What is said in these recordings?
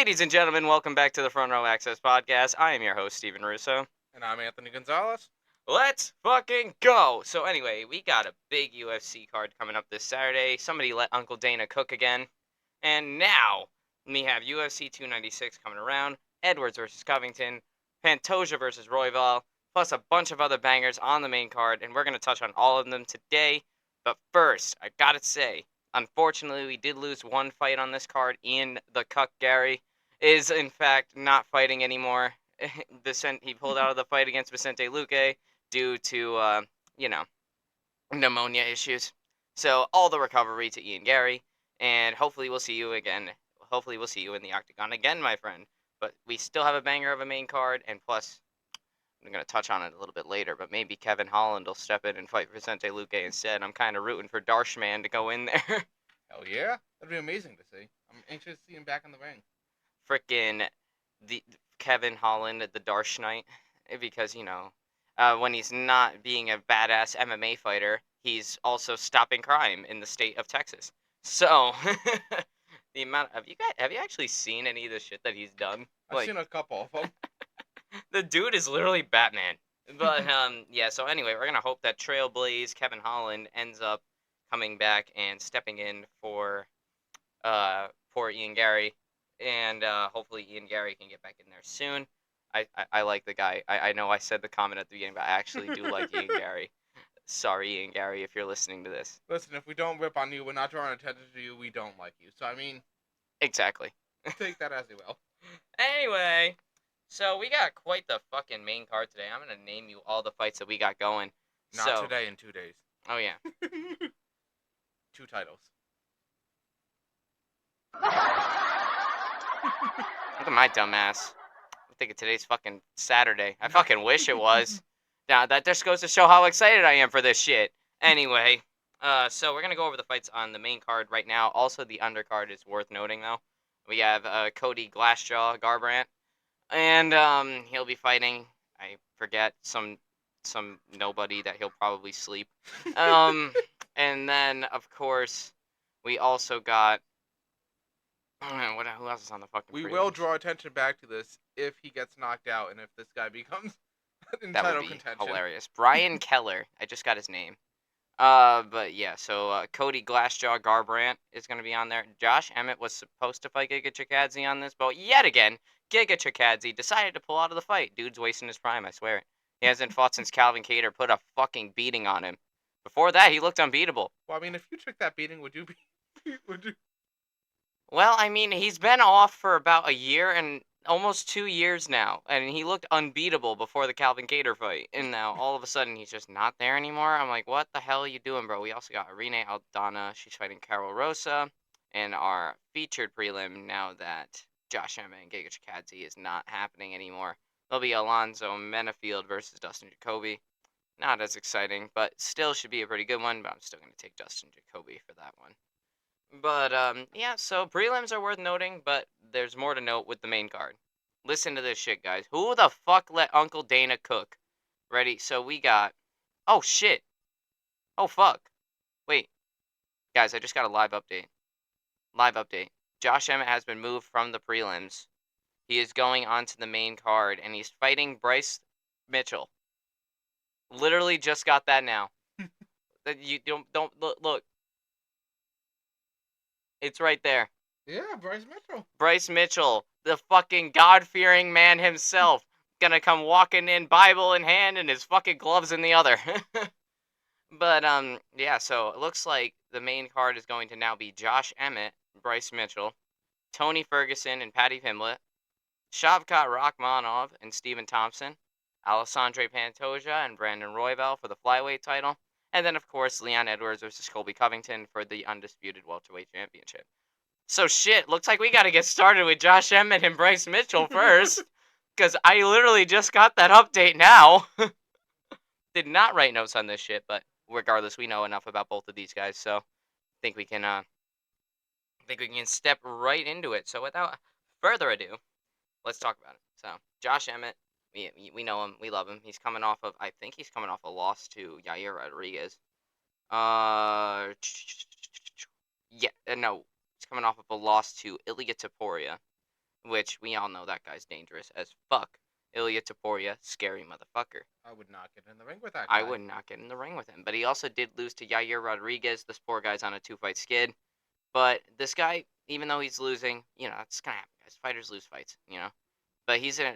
Ladies and gentlemen, welcome back to the Front Row Access Podcast. I am your host, Steven Russo. And I'm Anthony Gonzalez. Let's fucking go! So anyway, we got a big UFC card coming up this Saturday. Somebody let Uncle Dana cook again. And now, we have UFC 296 coming around, Edwards versus Covington, Pantoja versus Royval, plus a bunch of other bangers on the main card, and we're going to touch on all of them today. But first, I gotta say, unfortunately, we did lose one fight on this card. Ian the Cuck Gary is, in fact, not fighting anymore. He pulled out of the fight against Vicente Luque due to, pneumonia issues. So, all the recovery to Ian Gary, and hopefully we'll see you again. Hopefully we'll see you in the octagon again, my friend. But we still have a banger of a main card, and plus, I'm going to touch on it a little bit later, but maybe Kevin Holland will step in and fight Vicente Luque instead. I'm kind of rooting for Darshman to go in there. Hell yeah. That'd be amazing to see. I'm anxious to see him back in the ring. Frickin' the Kevin Holland at the Darsh Knight, because, when he's not being a badass MMA fighter, he's also stopping crime in the state of Texas. So, the amount have you actually seen any of the shit that he's done? I've seen a couple of them. The dude is literally Batman. But yeah. So anyway, we're gonna hope that Trailblaze Kevin Holland ends up coming back and stepping in for poor Ian Gary, and hopefully Ian Gary can get back in there soon. I like the guy. I know I said the comment at the beginning, but I actually do like Ian Gary. Sorry, Ian Gary, if you're listening to this. Listen, if we don't rip on you, we're not drawing attention to you, we don't like you. So, I mean... Exactly. Take that as you will. Anyway, so we got quite the fucking main card today. I'm going to name you all the fights that we got going. Not today, in 2 days. Oh, yeah. 2 titles. Look at my dumbass. I'm thinking today's fucking Saturday. I fucking wish it was. Now, that just goes to show how excited I am for this shit. Anyway, so we're going to go over the fights on the main card right now. Also, the undercard is worth noting, though. We have Cody Glassjaw Garbrandt, and he'll be fighting, I forget, some nobody that he'll probably sleep. And then, of course, we also got... who else is on the fucking We prelims? will draw attention back to this if he gets knocked out and if this guy becomes in That title would be contention. hilarious. Brian Keller. I just got his name. But yeah, so Cody Glassjaw Garbrandt is going to be on there. Josh Emmett was supposed to fight Giga Chikadze on this, but yet again, Giga Chikadze decided to pull out of the fight. Dude's wasting his prime, I swear. He hasn't fought since Calvin Kattar put a fucking beating on him. Before that, he looked unbeatable. Well, I mean, if you took that beating, would you be... would you... Well, I mean, he's been off for about a year and almost 2 years now, and he looked unbeatable before the Calvin Kattar fight. And now, all of a sudden, he's just not there anymore. I'm like, what the hell are you doing, bro? We also got Irene Aldana. She's fighting Carol Rosa. And our featured prelim, now that Josh Emmett and Giga Chikadze is not happening anymore, there'll be Alonzo Menafield versus Dustin Jacoby. Not as exciting, but still should be a pretty good one. But I'm still going to take Dustin Jacoby for that one. But, yeah, so prelims are worth noting, but there's more to note with the main card. Listen to this shit, guys. Who the fuck let Uncle Dana cook? Ready? So we got... Oh, shit. Oh, fuck. Wait. Guys, I just got a live update. Live update. Josh Emmett has been moved from the prelims. He is going onto the main card, and he's fighting Bryce Mitchell. Literally just got that now. You don't look. It's right there. Yeah, Bryce Mitchell. Bryce Mitchell, the fucking God-fearing man himself, gonna come walking in, Bible in hand, and his fucking gloves in the other. But, yeah, so it looks like the main card is going to now be Josh Emmett, Bryce Mitchell, Tony Ferguson and Paddy Pimblett, Shavkat Rachmanov and Stephen Thompson, Alessandre Pantoja and Brandon Royval for the flyweight title, and then, of course, Leon Edwards versus Colby Covington for the undisputed welterweight championship. So shit, looks like we gotta get started with Josh Emmett and Bryce Mitchell first, because I literally just got that update now. Did not write notes on this shit, but regardless, we know enough about both of these guys, so I think we can step right into it. So without further ado, let's talk about it. So Josh Emmett, we know him, we love him. He's coming off of, I think he's coming off a loss to Yair Rodriguez. No, he's coming off of a loss to Ilia Topuria, which we all know that guy's dangerous as fuck. Ilya Taporia, scary motherfucker. I would not get in the ring with that I guy. would not get in the ring with him. But he also did lose to Yair Rodriguez. This poor guy's on a 2-fight skid. But this guy, even though he's losing, it's gonna happen, guys. Fighters lose fights, But he's a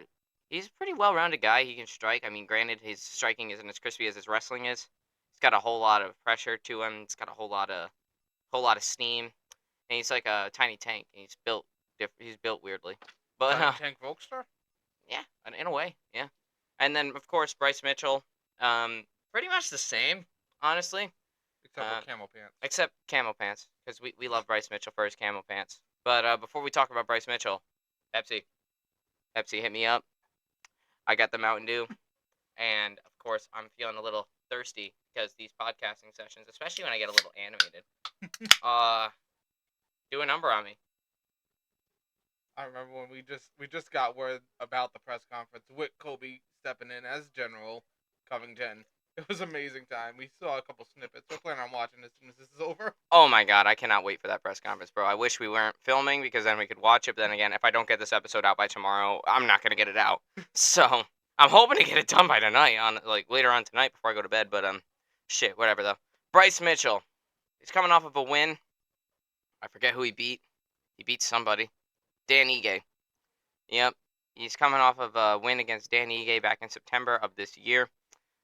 pretty well-rounded guy. He can strike. I mean, granted, his striking isn't as crispy as his wrestling is. He's got a whole lot of pressure to him. It's got a whole lot of steam, and he's like a tiny tank. And he's built weirdly. But Tiny Tank Volkstar? yeah, in a way, yeah. And then of course Bryce Mitchell, pretty much the same, honestly. Except Uh, for camo pants. Except camo pants, because we love Bryce Mitchell for his camo pants. But before we talk about Bryce Mitchell, Pepsi, hit me up. I got the Mountain Dew, and of course I'm feeling a little thirsty because these podcasting sessions, especially when I get a little animated, do a number on me. I remember when we just got word about the press conference with Kobe stepping in as General Covington. It was an amazing time. We saw a couple snippets. We're planning on watching as soon as this is over. Oh my god, I cannot wait for that press conference, bro. I wish we weren't filming because then we could watch it. But then again, if I don't get this episode out by tomorrow, I'm not gonna get it out. So I'm hoping to get it done by tonight, on like later on tonight before I go to bed. But shit, whatever though. Bryce Mitchell, he's coming off of a win. I forget who he beat. He beat somebody. Dan Ige. Yep, he's coming off of a win against Dan Ige back in September of this year.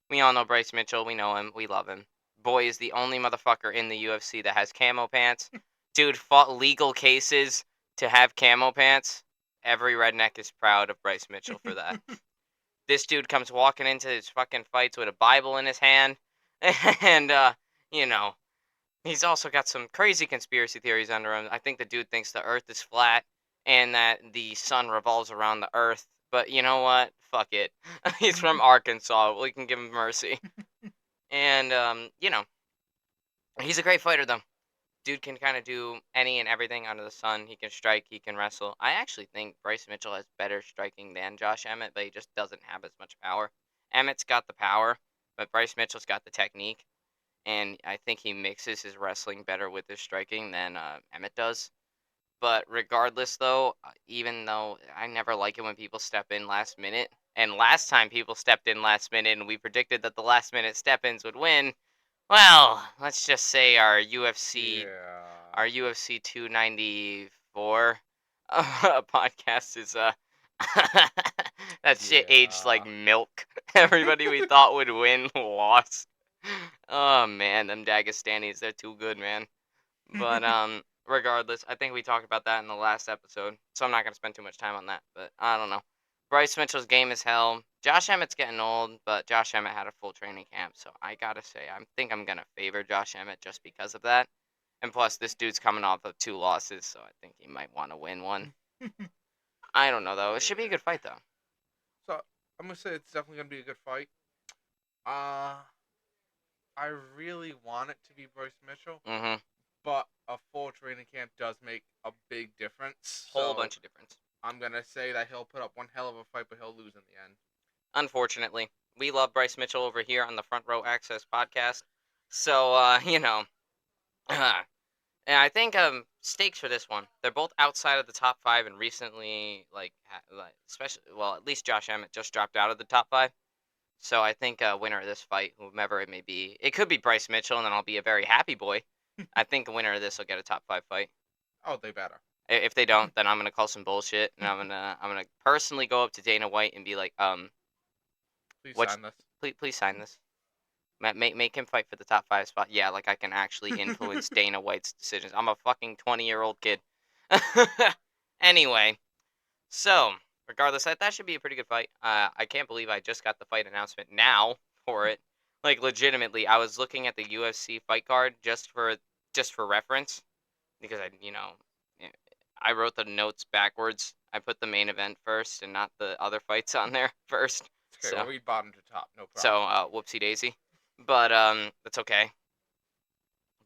We all know Bryce Mitchell. We know him. We love him. Boy is the only motherfucker in the UFC that has camo pants. Dude fought legal cases to have camo pants. Every redneck is proud of Bryce Mitchell for that. This dude comes walking into his fucking fights with a Bible in his hand. And, you know, he's also got some crazy conspiracy theories under him. I think the dude thinks the earth is flat and that the sun revolves around the earth. But you know what? Fuck it. He's from Arkansas. We can give him mercy. And, he's a great fighter, though. Dude can kind of do any and everything under the sun. He can strike, he can wrestle. I actually think Bryce Mitchell has better striking than Josh Emmett, but he just doesn't have as much power. Emmett's got the power, but Bryce Mitchell's got the technique. And I think he mixes his wrestling better with his striking than Emmett does. But regardless, though, even though I never like it when people step in last minute, and last time people stepped in last minute and we predicted that the last minute step-ins would win, well, let's just say our Yeah. UFC 294 podcast is that shit aged like Yeah. milk. Everybody we thought would win lost. Oh man, them Dagestanis, they're too good, man. But regardless, I think we talked about that in the last episode, so I'm not gonna spend too much time on that. But I don't know. Bryce Mitchell's game is hell. Josh Emmett's getting old, but Josh Emmett had a full training camp, so I gotta say I think I'm gonna favor Josh Emmett just because of that. And plus, this dude's coming off of 2 losses, so I think he might want to win one. I don't know though. It should be a good fight though. So I'm gonna say it's definitely gonna be a good fight. Uh I really want it to be Bryce Mitchell, Mhm. but a full training camp does make a big difference. Whole So bunch of difference. I'm gonna say that he'll put up one hell of a fight, but he'll lose in the end. Unfortunately, we love Bryce Mitchell over here on the Front Row Access podcast. So and I think stakes for this one. They're both outside of the top 5, and recently, especially, well, at least Josh Emmett just dropped out of the top 5. So I think winner of this fight, whomever it may be, it could be Bryce Mitchell, and then I'll be a very happy boy. I think the winner of this will get a top 5 fight. Oh, they better. If they don't, then I'm gonna call some bullshit, and I'm gonna personally go up to Dana White and be like, Please what? sign this. Please sign this. Make him fight for the top 5 spot. Yeah, like I can actually influence Dana White's decisions. I'm a fucking 20-year-old kid. Anyway, so regardless, that should be a pretty good fight. I can't believe I just got the fight announcement now for it. Like legitimately, I was looking at the UFC fight card just for reference because eh, I wrote the notes backwards. I put the main event first and not the other fights on there first. It's okay. So We'll read bottom to top. No so problem. whoopsie daisy. But that's okay.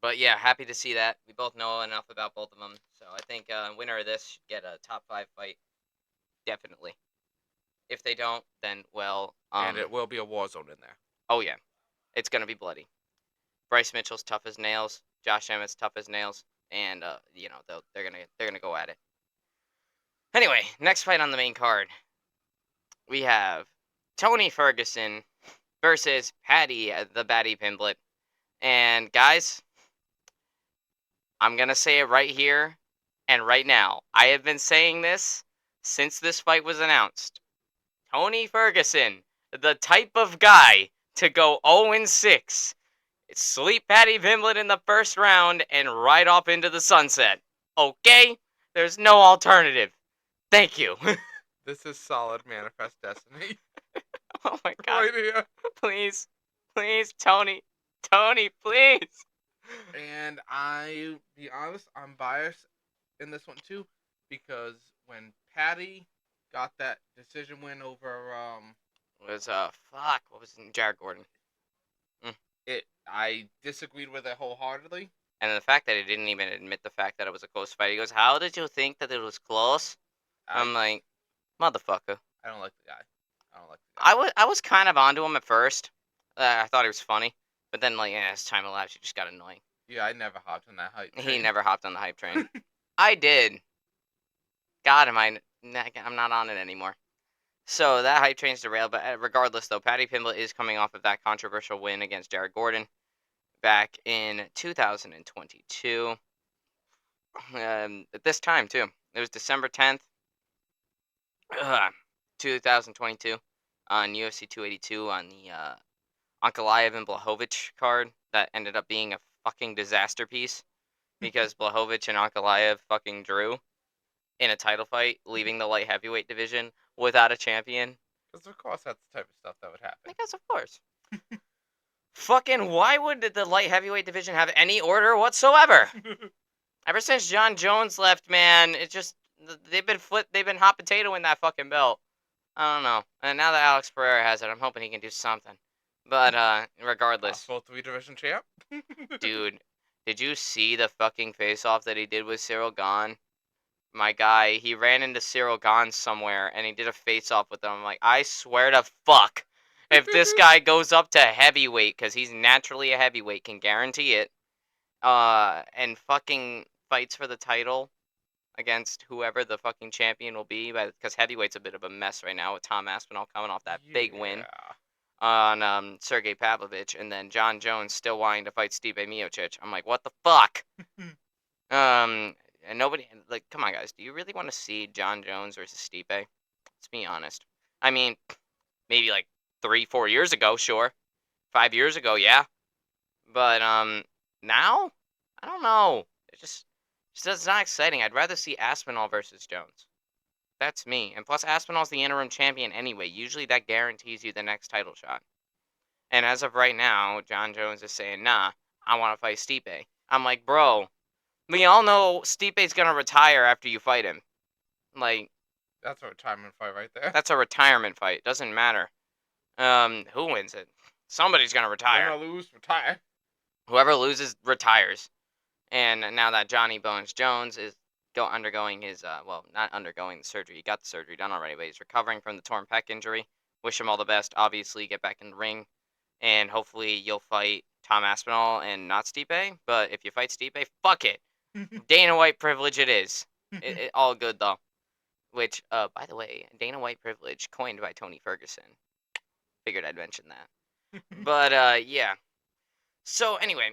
But yeah, happy to see that. We both know enough about both of them, so I think winner of this should get a top 5 fight, definitely. If they don't, then well, And it will be a war zone in there. oh yeah, it's gonna be bloody. Bryce Mitchell's tough as nails. Josh Emmett's tough as nails, and they're gonna go at it. Anyway, next fight on the main card, we have Tony Ferguson versus Patty the Batty Pimblett. And guys, I'm gonna say it right here and right now. I have been saying this since this fight was announced. Tony Ferguson, the type of guy to go 0-6, sleep Patty Pimblett in the first round, and ride off into the sunset. Okay? There's no alternative. Thank you. This is solid manifest destiny Oh my god. right here. Please. Please, Tony. Tony, please. And I be honest, I'm biased in this one too, because when Patty got that decision win over It was, fuck. What was it? Jared Gordon. Mm. I disagreed with it wholeheartedly. And the fact that he didn't even admit the fact that it was a close fight. He goes, "How did you think that it was close?" I I'm like, motherfucker. I don't like the guy. I don't like the guy. I was kind of onto him at first. I thought he was funny, but then like as time elapsed, he just got annoying. Yeah, I never hopped on that hype He train. never hopped on the hype train. I did. God, I'm not on it anymore. So that hype train's derailed. But regardless, though, Patty Pimblett is coming off of that controversial win against Jared Gordon back in 2022. At this time too, it was December 10th, 2022, on UFC 282 on the Ankalaev and Blachowicz card that ended up being a fucking disaster piece because Blachowicz and Ankalaev fucking drew in a title fight, leaving the light heavyweight division without a champion. Because of course that's the type of stuff that would happen. Because of course. Fucking why would the light heavyweight division have any order whatsoever? Ever since John Jones left, man, it just they've been hot potato in that fucking belt. I don't know. And now that Alex Pereira has it, I'm hoping he can do something. But regardless, Possible 3 division champ. dude, did you see the fucking face off that he did with Cyril Gahn? My guy, he ran into Cyril Gahn somewhere and he did a face off with him. I'm like, I swear to fuck, if this guy goes up to heavyweight, because he's naturally a heavyweight, can guarantee it, and fucking fights for the title against whoever the fucking champion will be, because heavyweight's a bit of a mess right now with Tom Aspinall coming off that big win on Sergey Pavlovich, and then John Jones still wanting to fight Stipe Miocic. I'm like, what the fuck? And nobody, like, come on, guys, do you really want to see John Jones versus Stipe? Let's be honest. I mean, maybe like 3-4 years ago, sure. 5 years ago, yeah. But now, I don't know. It's not exciting. I'd rather see Aspinall versus Jones. That's me. And plus, Aspinall's the interim champion anyway. Usually that guarantees you the next title shot. And as of right now, John Jones is saying, nah, I want to fight Stipe. I'm like, bro, we all know Stipe's going to retire after you fight him. Like, That's a retirement fight right there. that's a retirement fight. Doesn't matter. Who wins it? Somebody's going to retire. Win or lose, retire. Whoever loses retires. And now that Johnny Bones Jones is undergoing his, well, not undergoing the surgery. He got the surgery done already, but he's recovering from the torn pec injury. Wish him all the best. Obviously, get back in the ring. And hopefully you'll fight Tom Aspinall and not Stipe. But if you fight Stipe, fuck it. Dana White privilege it is. It all good, though. Which, by the way, Dana White privilege coined by Tony Ferguson. Figured I'd mention that. But, yeah. So, anyway,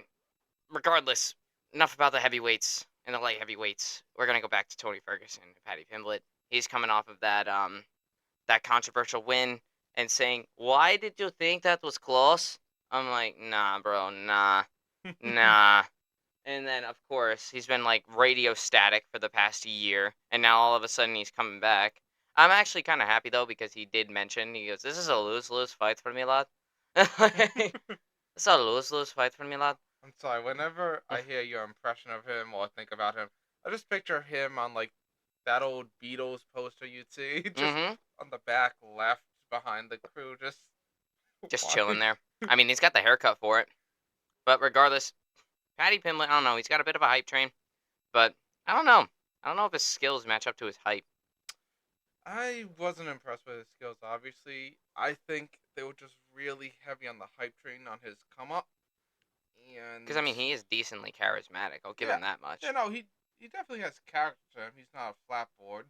regardless, enough about the heavyweights and the light heavyweights. We're gonna go back to Tony Ferguson and Patty Pimblett. He's coming off of that controversial win and saying, "Why did you think that was close?" I'm like, "Nah, bro, nah, nah." And then of course he's been like radio static for the past year, and now all of a sudden he's coming back. I'm actually kind of happy though because he did mention he goes, "This is a lose-lose fight for me, lad." It's a lose-lose fight for me, lad. I'm sorry. Whenever I hear your impression of him or think about him, I just picture him on like that old Beatles poster you'd see, just Mm-hmm. on the back left behind the crew, just Just chilling there. I mean, he's got the haircut for it. But regardless, Patty Pimblett, I don't know. He's got a bit of a hype train. But I don't know. I don't know if his skills match up to his hype. I wasn't impressed with his skills. Obviously, I think they were just really heavy on the hype train on his come up, and Because, I mean, he is decently charismatic. I'll give yeah, him that much. no, he definitely has character to him. He's not a flat board,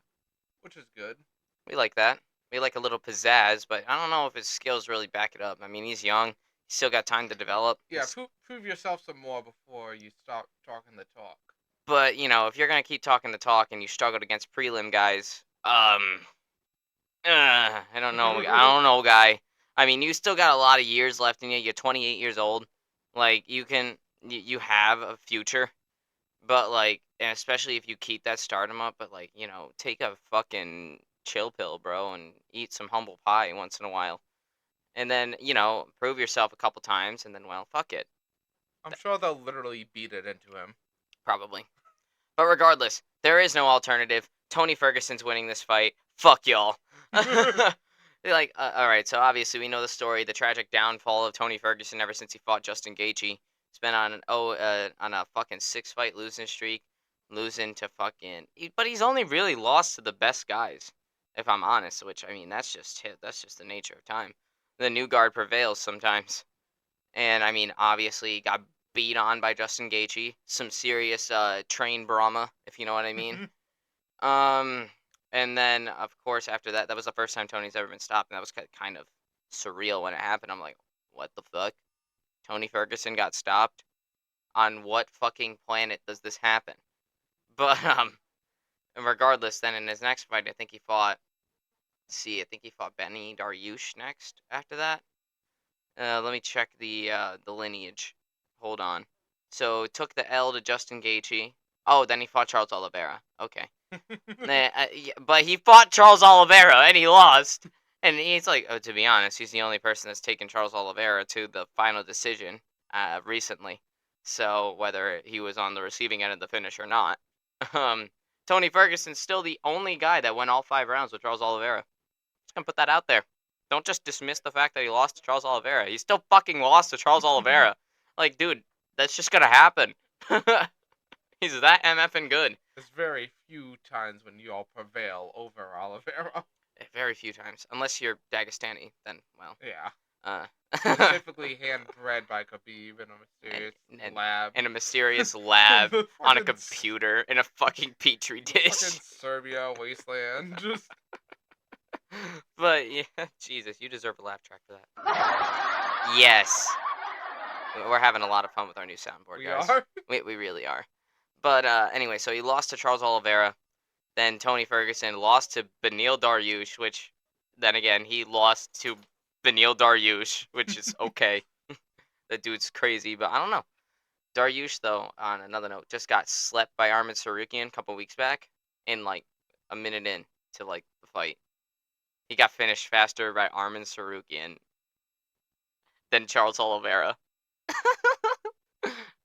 which is good. We like that. We like a little pizzazz, but I don't know if his skills really back it up. I mean, he's young. He's still got time to develop. Yeah, prove yourself some more before you stop talking the talk. But, if you're gonna keep talking the talk and you struggled against prelim guys, I don't know. I don't know, guy. I mean, you still got a lot of years left in you. You're 28 years old. Like, you have a future. But, like, and especially if you keep that stardom up, but, like, take a fucking chill pill, bro, and eat some humble pie once in a while. And then, prove yourself a couple times, and then, well, fuck it. I'm sure they'll literally beat it into him. Probably. But regardless, there is no alternative. Tony Ferguson's winning this fight. Fuck y'all. Like, all right, so obviously we know the story, the tragic downfall of Tony Ferguson ever since he fought Justin Gaethje. He's been on a fucking 6-fight losing streak, losing to but he's only really lost to the best guys, if I'm honest. Which, I mean, that's just it. That's just the nature of time. The new guard prevails sometimes, and I mean, obviously he got beat on by Justin Gaethje, some serious train Brahma, if you know what I mean. Um, and then of course after that, that was the first time Tony's ever been stopped, and that was kind of surreal when it happened. I'm like, what the fuck? Tony Ferguson got stopped? On what fucking planet does this happen? But regardless, then in his next fight, I think he fought. See, I think he fought Benny Dariush next. After that, let me check the lineage. Hold on. So took the L to Justin Gaethje. Oh, then he fought Charles Oliveira. Okay. Yeah, but he fought Charles Oliveira and he lost. And he's like, to be honest, he's the only person that's taken Charles Oliveira to the final decision recently. So whether he was on the receiving end of the finish or not, um, Tony Ferguson's still the only guy that went all 5 rounds with Charles Oliveira. Just gonna put that out there. Don't just dismiss the fact that he lost to Charles Oliveira. He still fucking lost to Charles Oliveira. Like, dude, that's just gonna happen. He's that MFing good. There's very few times when you all prevail over Oliveira. Very few times, unless you're Dagestani. Then, well, Yeah. uh, Specifically hand-bred by Khabib in a mysterious lab. in a mysterious lab on a Fucking computer in a fucking petri dish. Fucking Serbia wasteland. Just But yeah, Jesus, you deserve a laugh track for that. Yes, we're having a lot of fun with our new soundboard, we guys. are. We really are. But anyway, so he lost to Charles Oliveira. Then Tony Ferguson lost to Beneil Dariush, which then again he lost to Beneil Dariush, which is okay. The dude's crazy, but I don't know. Dariush, though, on another note, just got slept by Arman Tsarukyan a couple weeks back, in like a minute in to like the fight. He got finished faster by Arman Tsarukyan than Charles Oliveira.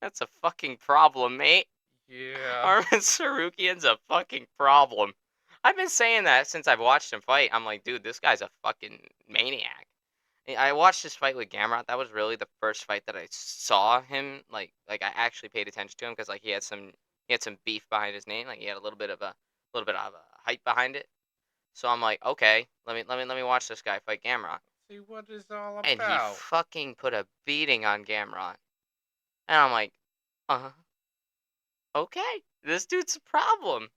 That's a fucking problem, mate. Yeah. Arman Tsarukyan's a fucking problem. I've been saying that since I've watched him fight. I'm like, dude, this guy's a fucking maniac. I watched this fight with Gamrot. That was really the first fight that I saw him I actually paid attention to him because like he had some beef behind his name. Like he had a little bit of a hype behind it. So I'm like, okay, let me watch this guy fight Gamrot. See what it's all about. And he fucking put a beating on Gamrot. And I'm like, okay, this dude's a problem.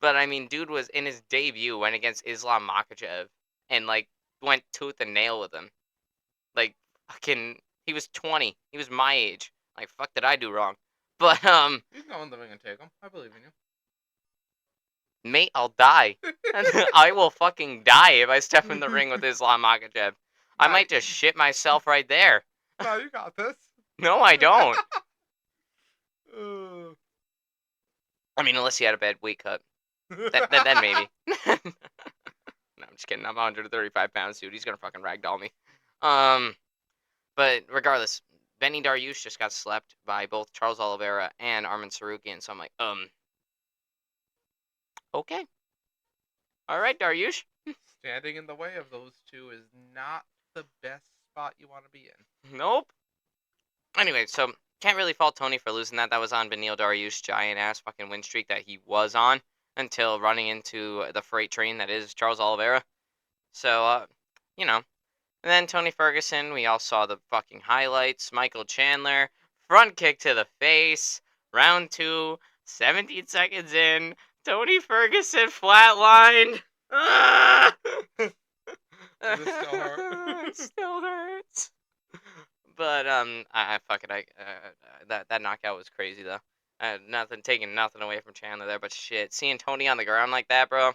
But I mean, dude was in his debut, went against Islam Makhachev, and like went tooth and nail with him. Like fucking, he was 20. He was my age. Like fuck, did I do wrong? But You can go in the ring and take him. I believe in you. mate, I'll die. I will fucking die if I step in the ring with Islam Makhachev. I might just shit myself right there. No, you got this. No, I don't. Uh. I mean, unless he had a bad weight cut. Then maybe. No, I'm just kidding. I'm 135 pounds, dude. He's gonna fucking ragdoll me. But regardless, Benny Dariush just got slept by both Charles Oliveira and Arman Tsarukyan. So I'm like, okay. All right, Dariush. Standing in the way of those two is not the best spot you want to be in. Nope. Anyway, so can't really fault Tony for losing that. That was on Beneil Dariush's giant ass fucking win streak that he was on until running into the freight train that is Charles Oliveira. So, And then Tony Ferguson, we all saw the fucking highlights. Michael Chandler, front kick to the face. Round 2, 17 seconds in. Tony Ferguson flatlined. Ah! Does it still hurt? It still hurts. But I fuck it. That knockout was crazy though. Taking nothing away from Chandler there, but shit, seeing Tony on the ground like that, bro.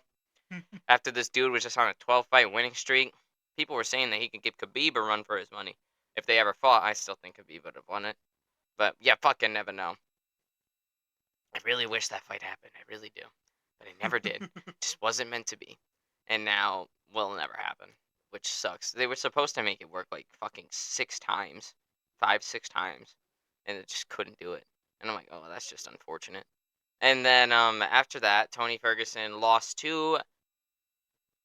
After this dude was just on a 12-fight winning streak, people were saying that he could give Khabib a run for his money if they ever fought. I still think Khabib would have won it, but yeah, fucking never know. I really wish that fight happened. I really do, but it never did. Just wasn't meant to be, and now will never happen, which sucks. They were supposed to make it work like fucking 6 times, 5, 6 times, and it just couldn't do it. And I'm like, oh, that's just unfortunate. And then after that, Tony Ferguson lost to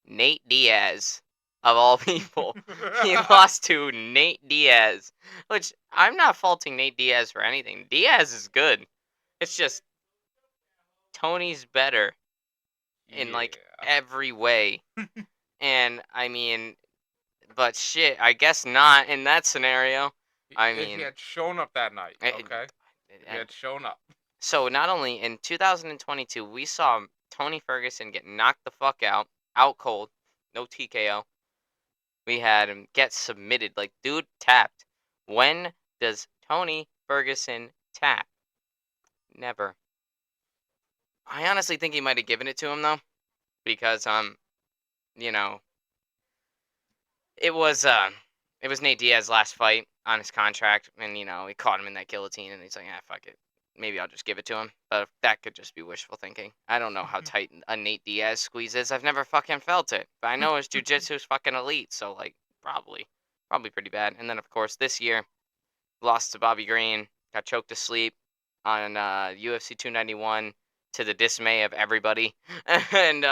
Nate Diaz, of all people. He lost to Nate Diaz, which I'm not faulting Nate Diaz for anything. Diaz is good. It's just Tony's better in like Yeah. every way. And I mean, but shit, I guess not in that scenario. I If he mean, had shown up that night, it, okay? If he it, had shown up. so not only in 2022 we saw Tony Ferguson get knocked the fuck out cold, no TKO. We had him get submitted. Like, dude tapped. When does Tony Ferguson tap? Never. I honestly think he might have given it to him though, because you know, it was Nate Diaz's last fight on his contract, and he caught him in that guillotine, and he's like, ah, fuck it, maybe I'll just give it to him. But that could just be wishful thinking. I don't know how tight a Nate Diaz squeeze is. I've never fucking felt it, but I know his jujitsu's fucking elite, so like probably pretty bad. And then of course this year lost to Bobby Green, got choked to sleep on UFC 291 to the dismay of everybody, and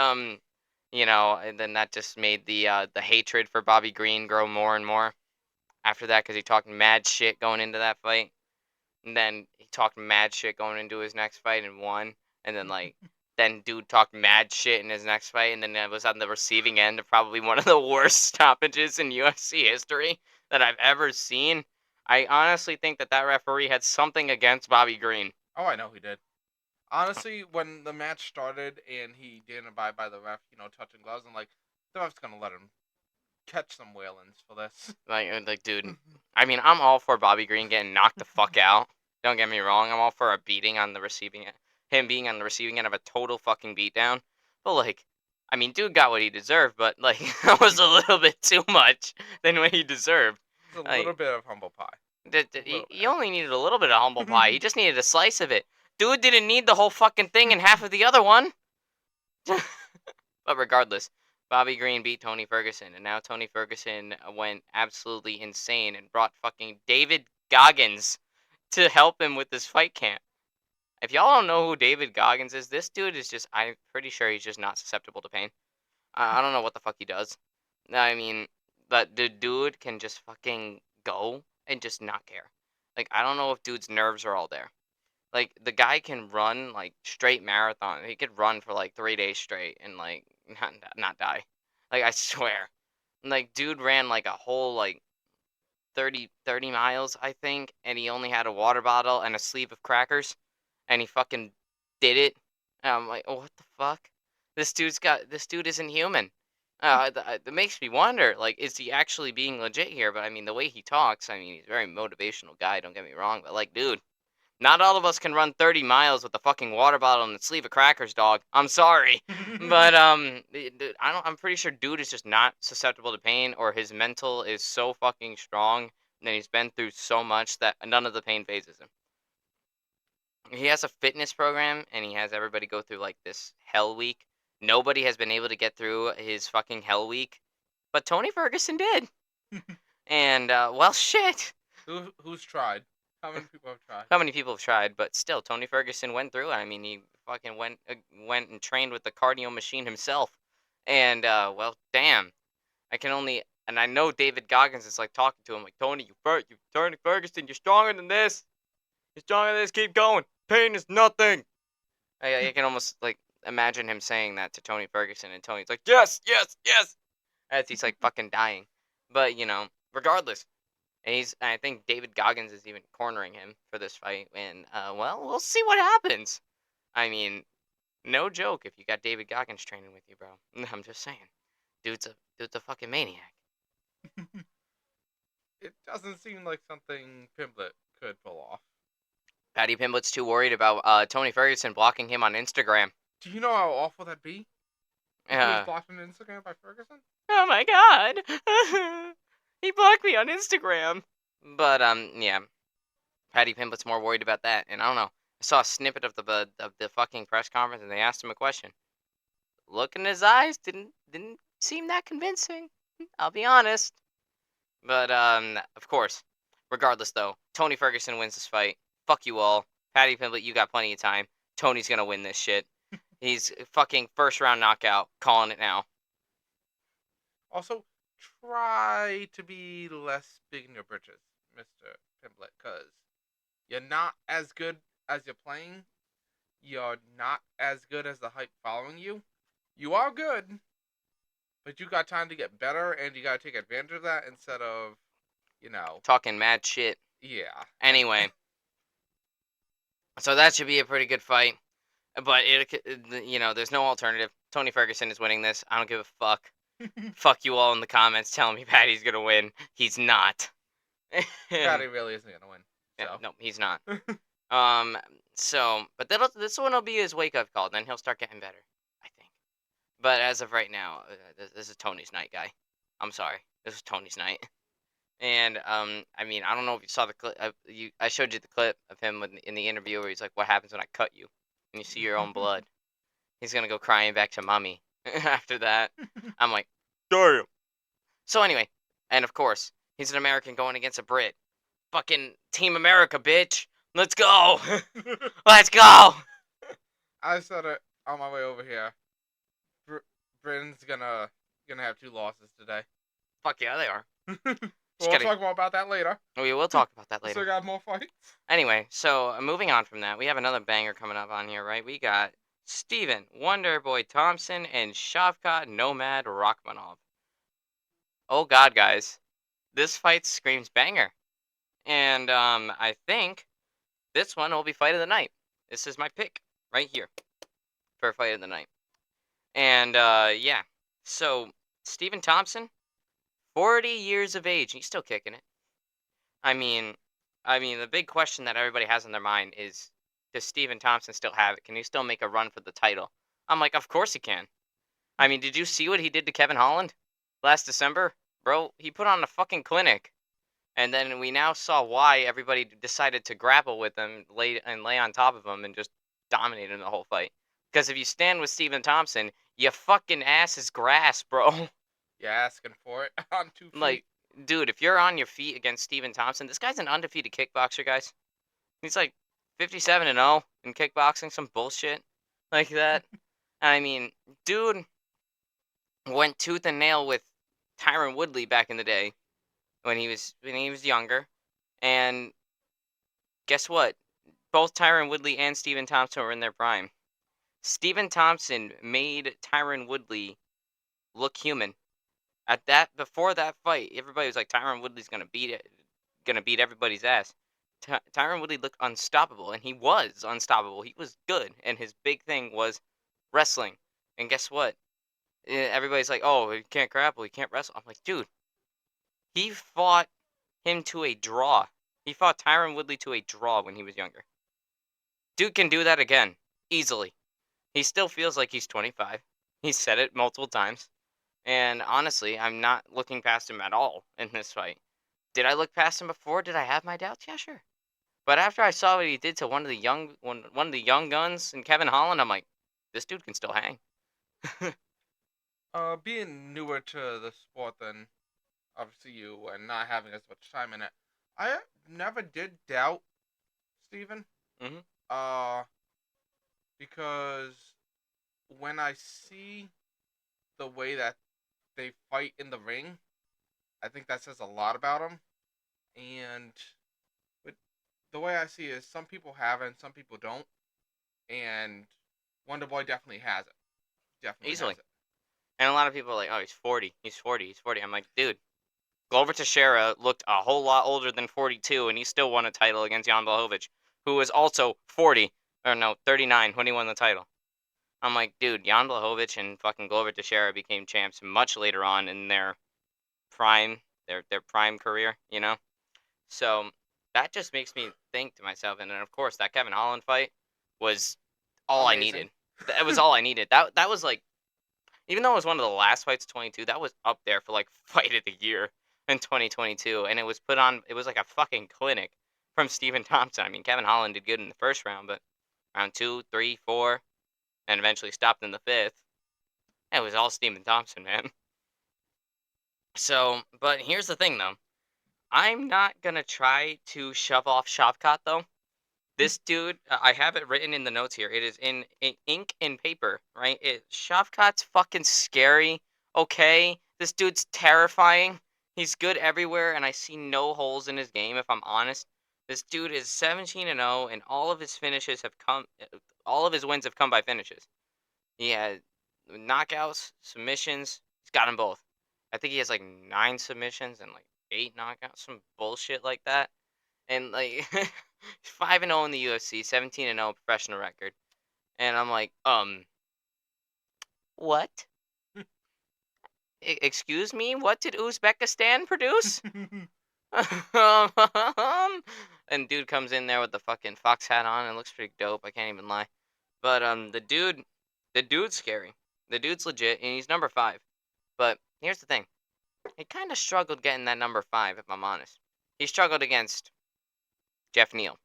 and then that just made the hatred for Bobby Green grow more and more after that because he talked mad shit going into that fight, and then he talked mad shit going into his next fight and won, and then then dude talked mad shit in his next fight, and then it was on the receiving end of probably one of the worst stoppages in UFC history that I've ever seen. I honestly think that referee had something against Bobby Green. Oh, I know he did. Honestly, when the match started and he didn't abide by the ref, touching gloves, I'm like, the ref's gonna let him catch some whalings for this. Like, dude, I mean, I'm all for Bobby Green getting knocked the fuck out. Don't get me wrong. I'm all for a beating on the receiving end, him being on the receiving end of a total fucking beatdown. But like, I mean, dude got what he deserved, but like, that was a little bit too much than what he deserved. It's a little Like, bit of humble pie. A little he only needed a little bit of humble pie. He bit. just needed a slice of it. Dude didn't need the whole fucking thing and half of the other one. But regardless, Bobby Green beat Tony Ferguson, and now Tony Ferguson went absolutely insane and brought fucking David Goggins to help him with this fight camp. If y'all don't know who David Goggins is, this dude is just, I'm pretty sure he's just not susceptible to pain. I don't know what the fuck he does. I mean, but the dude can just fucking go and just not care. Like, I don't know if dude's nerves are all there. Like, the guy can run like straight marathon. He could run for like 3 days straight and like not die. Like, I swear. Like, dude ran like a whole like 30 miles, I think, and he only had a water bottle and a sleeve of crackers, and he fucking did it. And I'm like, oh, what the fuck? This dude isn't human. It makes me wonder, like, is he actually being legit here? But I mean, the way he talks, I mean, he's a very motivational guy. Don't get me wrong, but like, dude, not all of us can run 30 miles with a fucking water bottle and a sleeve of crackers, dog. I'm sorry. But I'm pretty sure dude is just not susceptible to pain, or his mental is so fucking strong and he's been through so much that none of the pain phases him. He has a fitness program and he has everybody go through like this hell week. Nobody has been able to get through his fucking hell week, but Tony Ferguson did. And well, shit. Who's tried? How many people have tried? How many people have tried? But still, Tony Ferguson went through it. I mean, he fucking went and trained with the cardio machine himself. And well, damn, and I know David Goggins is like talking to him like, Tony, Tony Ferguson, you're stronger than this. You're stronger than this. Keep going. Pain is nothing. I can almost like imagine him saying that to Tony Ferguson, and Tony's like, yes, yes, yes, as he's like fucking dying. But regardless, I think David Goggins is even cornering him for this fight, and well, we'll see what happens. I mean, No joke if you got David Goggins training with you, bro. I'm just saying. Dude's a fucking maniac. It doesn't seem like something Pimblett could pull off. Patty Pimblett's too worried about Tony Ferguson blocking him on Instagram. Do you know how awful that'd be if he was Uh, blocked on Instagram by Ferguson? oh my god. He blocked me on Instagram. But yeah. Patty Pimblett's more worried about that, and I don't know. I saw a snippet of the fucking press conference, and they asked him a question. Look in his eyes didn't seem that convincing. I'll be honest. But of course, regardless though, Tony Ferguson wins this fight. Fuck you all. Patty Pimblett, you got plenty of time. Tony's gonna win this shit. He's fucking first round knockout. Calling it now. Also, try to be less big in your britches, Mr. Pimblett, because you're not as good as you're playing. You're not as good as the hype following you. You are good, but you got time to get better, and you gotta take advantage of that instead of, you know, Talking mad shit. yeah. Anyway, so that should be a pretty good fight. But there's no alternative. Tony Ferguson is winning this. I don't give a fuck. Fuck you all in the comments telling me Patty's gonna win. He's not. Patty really isn't gonna win. Yeah, So. no, he's not. But this one will be his wake up call. Then he'll start getting better, I think. But as of right now, this is Tony's night, guy. I'm sorry, this is Tony's night. And I mean, I don't know if you saw the clip. I showed you the clip of him in the interview where he's like, "What happens when I cut you?" And you see your own blood. He's gonna go crying back to mommy after that. I'm like, damn. So anyway, and of course, he's an American going against a Brit. Fucking Team America, bitch. Let's go. Let's go. I said it on my way over here. Britain's gonna have 2 losses today. Fuck yeah, they are. We'll talk more about that later. We will talk about that So later. we got more fights. Anyway, so moving on from that, we have another banger coming up on here, right? We got Steven Wonderboy Thompson and Shavkat Nomad Rachmanov. Oh God, guys, this fight screams banger, and I think this one will be fight of the night. This is my pick right here for fight of the night, and yeah. So Steven Thompson, 40 years of age, he's still kicking it. I mean, the big question that everybody has in their mind is, does Steven Thompson still have it? Can he still make a run for the title? I'm like, of course he can. I mean, did you see what he did to Kevin Holland last December? Bro, he put on a fucking clinic. And then we now saw why everybody decided to grapple with him, lay on top of him, and just dominate him the whole fight. Because if you stand with Steven Thompson, your fucking ass is grass, bro. You're asking for it on 2 feet. Like, dude, if you're on your feet against Steven Thompson, this guy's an undefeated kickboxer, guys. He's like 57-0 in kickboxing, some bullshit like that. I mean, dude went tooth and nail with Tyron Woodley back in the day when he was younger. And guess what? Both Tyron Woodley and Steven Thompson were in their prime. Steven Thompson made Tyron Woodley look human. Before that fight, everybody was like, Tyron Woodley's gonna beat everybody's ass. Tyron Woodley looked unstoppable, and he was unstoppable. He was good, and his big thing was wrestling. And guess what? Everybody's like, oh, he can't grapple, he can't wrestle. I'm like, dude, he fought him to a draw. He fought Tyron Woodley to a draw when he was younger. Dude can do that again, easily. He still feels like he's 25. He's said it multiple times. And honestly, I'm not looking past him at all in this fight. Did I look past him before? Did I have my doubts? Yeah, sure. But after I saw what he did to one of the young guns and Kevin Holland, I'm like, this dude can still hang. Being newer to the sport than obviously you and not having as much time in it, I never did doubt Steven. Mhm. Because when I see the way that they fight in the ring, I think that says a lot about them. And the way I see it is some people have it and some people don't. And Wonderboy definitely has it. Definitely Easily. has it. And a lot of people are like, oh, he's 40. He's 40. He's 40. I'm like, dude, Glover Teixeira looked a whole lot older than 42, and he still won a title against Jan Blachowicz, who was also 40, or no, 39 when he won the title. I'm like, dude, Jan Blachowicz and fucking Glover Teixeira became champs much later on in their prime, their prime career, you know. So that just makes me think to myself, and then of course that Kevin Holland fight was all I Amazing. needed. That was all I needed. That was like, even though it was one of the last fights, 22, that was up there for like fight of the year in 2022, and it was put on. It was like a fucking clinic from Stephen Thompson. I mean, Kevin Holland did good in the first round, but round two, three, four, and eventually stopped in the fifth. It was all Stephen Thompson, man. So, but here's the thing, though. I'm not gonna try to shove off Shavkat though. This dude, I have it written in the notes here. It is in ink and paper, right? Shavkat's fucking scary. Okay, this dude's terrifying. He's good everywhere, and I see no holes in his game. If I'm honest, this dude is 17-0, and all of his finishes have come. All of his wins have come by finishes. He had knockouts, submissions. He's got them both. I think he has like 9 submissions and like 8 knockouts, some bullshit like that. And like 5-0 in the UFC, 17-0 professional record. And I'm like, what? Excuse me? What did Uzbekistan produce? And dude comes in there with the fucking fox hat on and looks pretty dope. I can't even lie. But the dude's scary. The dude's legit, and he's number 5. But here's the thing. He kind of struggled getting that number 5, if I'm honest. He struggled against Jeff Neal.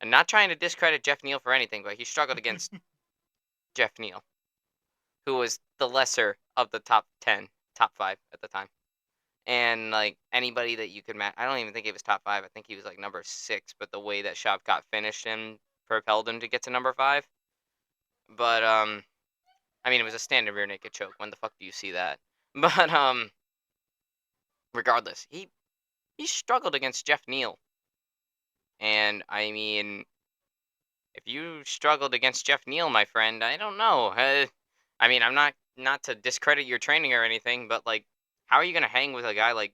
And not trying to discredit Jeff Neal for anything, but he struggled against Jeff Neal, who was the lesser of the top 10, top 5 at the time. And like anybody that you could match, I don't even think he was top 5. I think he was like number 6. But the way that Shavkat finished him propelled him to get to number 5. But I mean, it was a standing rear naked choke. When the fuck do you see that? But regardless, he struggled against Jeff Neal, and I mean, if you struggled against Jeff Neal, my friend, I don't know. I mean, I'm not to discredit your training or anything, but like, how are you gonna hang with a guy like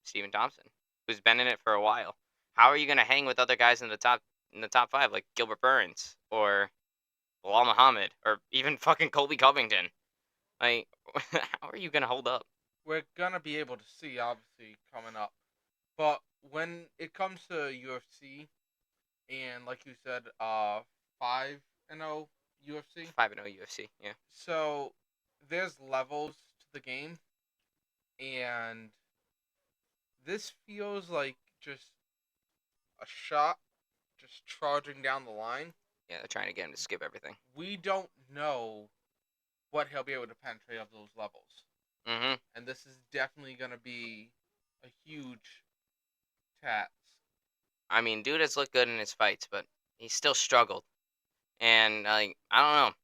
Stephen Thompson, who's been in it for a while? How are you gonna hang with other guys in the top 5, like Gilbert Burns or Bilal Muhammad or even fucking Colby Covington? Like, how are you gonna hold up? We're gonna be able to see, obviously, coming up. But when it comes to UFC, and like you said, 5-0 UFC, 5-0 UFC, yeah. so there's levels to the game, and this feels like just a shot, just charging down the line. Yeah, they're trying to get him to skip everything. We don't know what he'll be able to penetrate of those levels, Mm-hmm. and this is definitely gonna be a huge tax. I mean, dude has looked good in his fights, but he still struggled. And like, I don't know,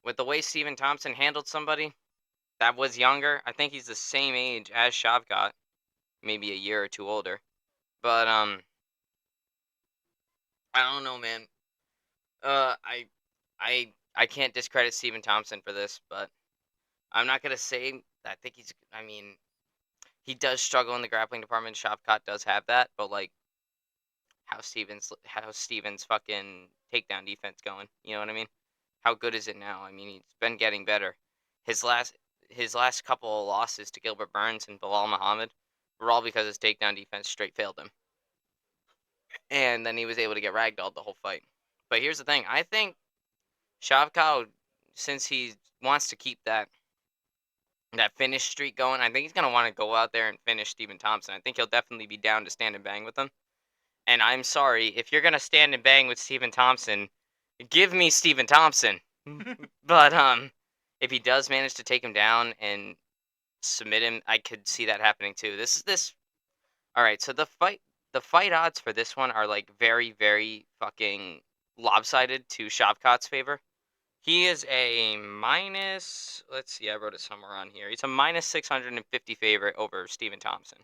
with the way Stephen Thompson handled somebody that was younger, I think he's the same age as Shavkat, maybe a year or two older. But I don't know, man. Uh, I, I can't discredit Stephen Thompson for this, but I'm not gonna say. I think he's. I mean, he does struggle in the grappling department. Shavkat does have that, but like, how's Stevens fucking takedown defense going? You know what I mean? How good is it now? I mean, he's been getting better. His last his last couple of losses to Gilbert Burns and Bilal Muhammad were all because his takedown defense straight failed him. And then he was able to get ragdolled the whole fight. But here's the thing. I think Shavkat, since he wants to keep that finish streak going, I think he's gonna want to go out there and finish Stephen Thompson. I think he'll definitely be down to stand and bang with him. And I'm sorry, if you're gonna stand and bang with Stephen Thompson, give me Stephen Thompson. But if he does manage to take him down and submit him, I could see that happening too. This. All right, so the fight odds for this one are like very very fucking lopsided to Shavkat's favor. He is a minus. Let's see, I wrote it somewhere on here. He's a minus 650 favorite over Stephen Thompson.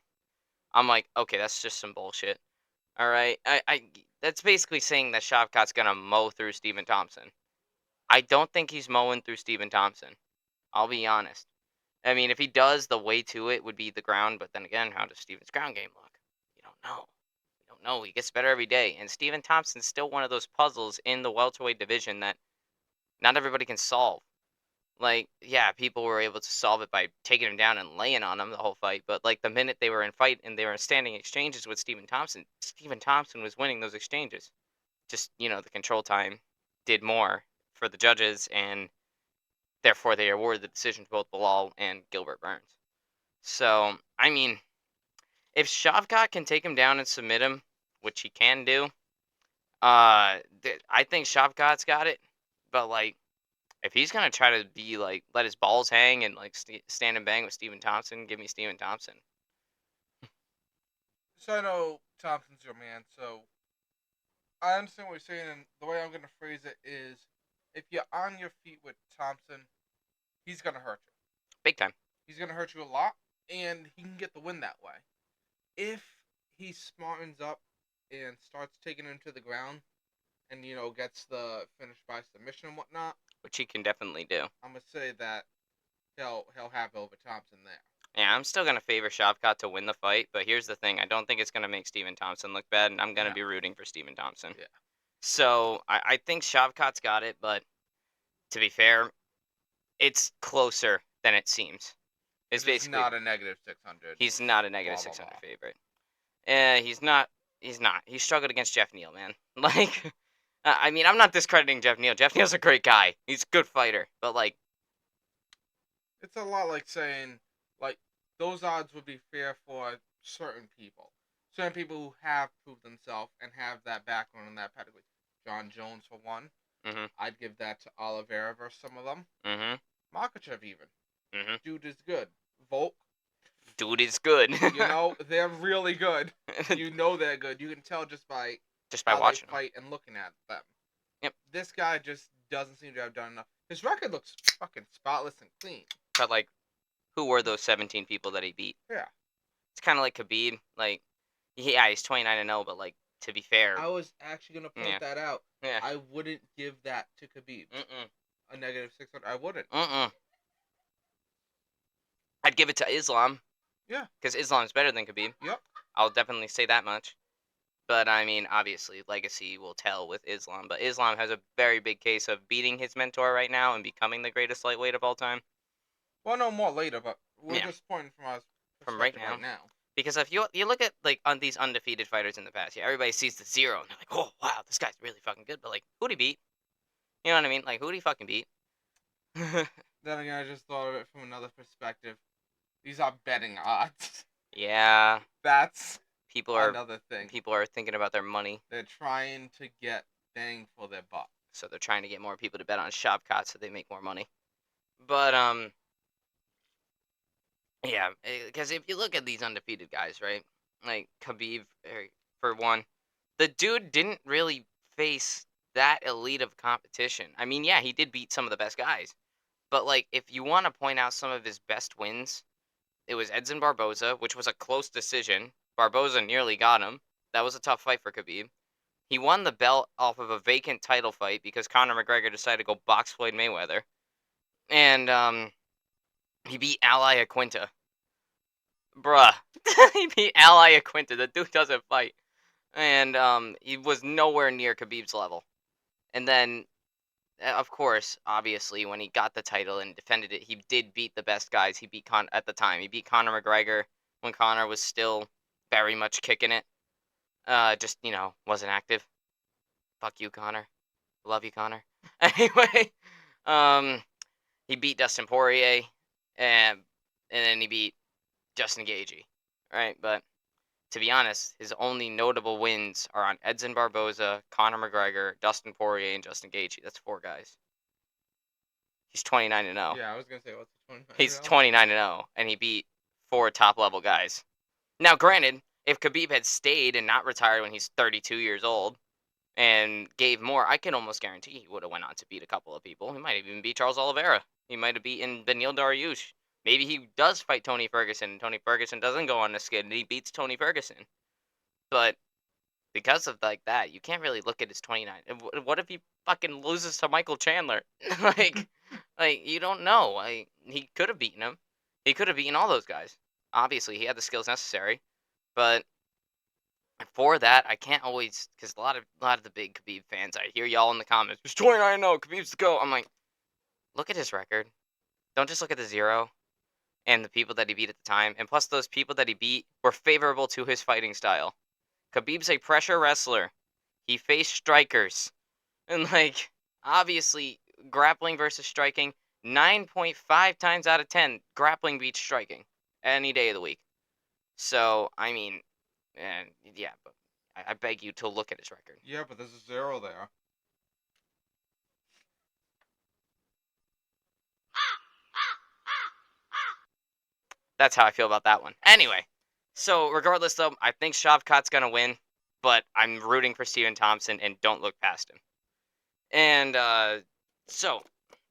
I'm like, okay, that's just some bullshit. All right, that's basically saying that Shavkat's gonna mow through Stephen Thompson. I don't think he's mowing through Stephen Thompson. I'll be honest. I mean, if he does, the way to it would be the ground. But then again, how does Stephen's ground game look? You don't know. You don't know. He gets better every day. And Stephen Thompson's still one of those puzzles in the welterweight division that Not everybody can solve. Like, yeah, people were able to solve it by taking him down and laying on him the whole fight, but, like, the minute they were in fight and they were in standing exchanges with Stephen Thompson was winning those exchanges. Just, the control time did more for the judges, and therefore they awarded the decision to both Bilal and Gilbert Burns. So, I mean, if Shavkat can take him down and submit him, which he can do, I think Shavkat's got it, but, like, if he's gonna try to be like let his balls hang and like stand and bang with Stephen Thompson, give me Stephen Thompson. So I know Thompson's your man, so I understand what you're saying, and the way I'm gonna phrase it is, if you're on your feet with Thompson, he's gonna hurt you. Big time. He's gonna hurt you a lot, and he can get the win that way. If he smartens up and starts taking him to the ground, and gets the finish by submission and whatnot, Which he can definitely do. I'm gonna say that he'll have over Thompson there. Yeah, I'm still gonna favor Shavkat to win the fight, but here's the thing: I don't think it's gonna make Stephen Thompson look bad, and I'm gonna No. be rooting for Stephen Thompson. Yeah. So I think Shavkat's got it, but to be fair, it's closer than it seems. It's It's basically not a negative 600. he's not a negative Blah, blah, 600 blah. favorite. He's not. He's not. He struggled against Jeff Neal, man. Like, I mean, I'm not discrediting Jeff Neal. Jeff Neal's a great guy. He's a good fighter, but like, It's a lot like saying, like, those odds would be fair for certain people. Certain people who have proved themselves and have that background and that pedigree. John Jones, for one. mhm, I'd give that to Oliveira versus some of them. mhm, Makachev, even. mhm. Dude is good. Volk, Dude is good. they're really good. You know they're good. You can tell just by Just by how they watching him. fight and looking at them. Yep. This guy just doesn't seem to have done enough. His record looks fucking spotless and clean. But like, who were those 17 people that he beat? Yeah. It's kind of like Khabib. Like, yeah, he's 29-0, but like, to be fair, I was actually gonna point yeah, that out. yeah. I wouldn't give that to Khabib. Mm-mm. A negative 600. I wouldn't. Mm-mm. I'd give it to Islam. Yeah. Because Islam's better than Khabib. Yep. I'll definitely say that much. But I mean, obviously, legacy will tell with Islam. But Islam has a very big case of beating his mentor right now and becoming the greatest lightweight of all time. We'll know more later, but we're Yeah. just pointing from our From right perspective now. right now. Because if you look at like on these undefeated fighters in the past, yeah, everybody sees the zero and they're like, oh wow, this guy's really fucking good. But like, who'd he beat? You know what I mean? Like, who'd he fucking beat? Then again, I just thought of it from another perspective. These are betting odds. Yeah, That's people are another thing. thinking about their money, They're trying to get bang for their buck. so they're trying to get more people to bet on Shavkat so they make more money. But yeah, because if you look at these undefeated guys, right? Like Khabib, for one, the dude didn't really face that elite of competition. I mean, yeah, he did beat some of the best guys, but like, if you want to point out some of his best wins, it was Edson Barboza, which was a close decision. Barboza nearly got him. That was a tough fight for Khabib. He won the belt off of a vacant title fight because Conor McGregor decided to go box Floyd Mayweather, and he beat Ally Aquinta. Bruh, he beat Ally Aquinta. The dude doesn't fight, and he was nowhere near Khabib's level. And then, of course, obviously, when he got the title and defended it, he did beat the best guys. He beat at the time. He beat Conor McGregor when Conor was still very much kicking it. Just wasn't active. Fuck you, Conor. Love you, Conor. Anyway, um, he beat Dustin Poirier, and then he beat Justin Gaethje, right? But to be honest, his only notable wins are on Edson Barboza, Conor McGregor, Dustin Poirier, and Justin Gaethje. That's 4 guys. He's 29-0. Yeah, I was gonna say what's the 29? He's 29-0, and he beat 4 top-level guys. Now, granted, if Khabib had stayed and not retired when he's 32 years old and gave more, I can almost guarantee he would have went on to beat a couple of people. He might have even beat Charles Oliveira. He might have beaten Beneil Dariush. Maybe he does fight Tony Ferguson, and Tony Ferguson doesn't go on the skid, and he beats Tony Ferguson. But because of like that, you can't really look at his 29. What if he fucking loses to Michael Chandler? like, like you don't know. Like, he could have beaten him. He could have beaten all those guys. Obviously, he had the skills necessary, but For that, I can't always because a lot of the big Khabib fans, I hear y'all in the comments. It's 29-0. Khabib's the GOAT. I'm like, look at his record. Don't just look at the zero and the people that he beat at the time. And plus, those people that he beat were favorable to his fighting style. Khabib's a pressure wrestler. He faced strikers. And, like, obviously, grappling versus striking, 9.5 times out of 10, grappling beats striking any day of the week. So, I mean, and yeah, but I beg you to look at his record. Yeah, but there's a zero there. That's how I feel about that one. Anyway, so regardless, though, I think Shavkat's going to win, but I'm rooting for Steven Thompson and don't look past him. And so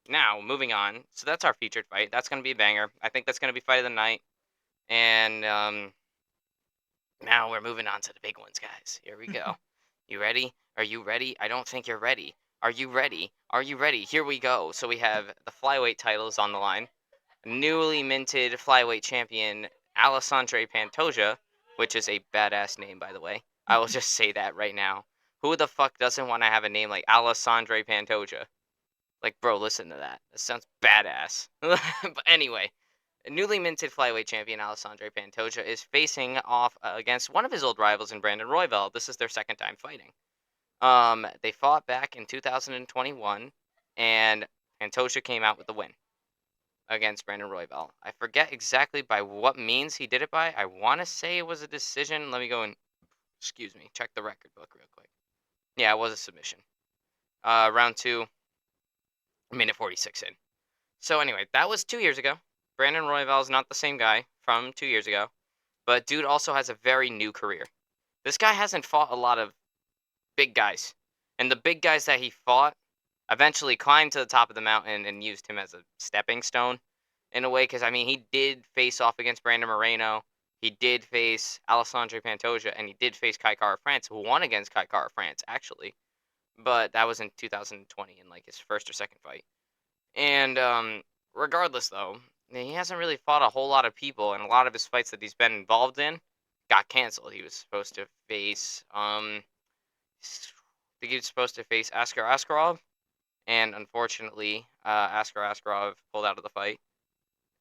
now moving on. So that's our featured fight. That's going to be a banger. I think that's going to be fight of the night. And now we're moving on to the big ones, guys. Here we go. You ready? Are you ready? I don't think you're ready. Are you ready? Are you ready? Here we go. So we have the flyweight titles on the line. Newly minted flyweight champion Alessandre Pantoja, which is a badass name, by the way. I will just say that right now. Who the fuck doesn't want to have a name like Alessandre Pantoja? Like, bro, listen to that. That sounds badass. But anyway, newly minted flyweight champion Alessandre Pantoja is facing off against one of his old rivals in Brandon Royval. This is their second time fighting. They fought back in 2021, and Pantoja came out with the win against Brandon Royval. I forget exactly by what means he did it by. I want to say it was a decision. Let me go and, excuse me, check the record book real quick. Yeah, it was a submission. Round 2, minute 46 in. So anyway, that was 2 years ago. Brandon Royval is not the same guy from 2 years ago, but dude also has a very new career. This guy hasn't fought a lot of big guys, and the big guys that he fought eventually climbed to the top of the mountain and used him as a stepping stone in a way. Because I mean, he did face off against Brandon Moreno. He did face Alessandro Pantoja, and he did face Kai Kara France, who won against Kai Kara France actually, but that was in 2020 in like his first or second fight. And regardless, though, he hasn't really fought a whole lot of people, and a lot of his fights that he's been involved in got canceled. He was supposed to face I think he was supposed to face Askar Askarov, and unfortunately, Askar Askarov pulled out of the fight.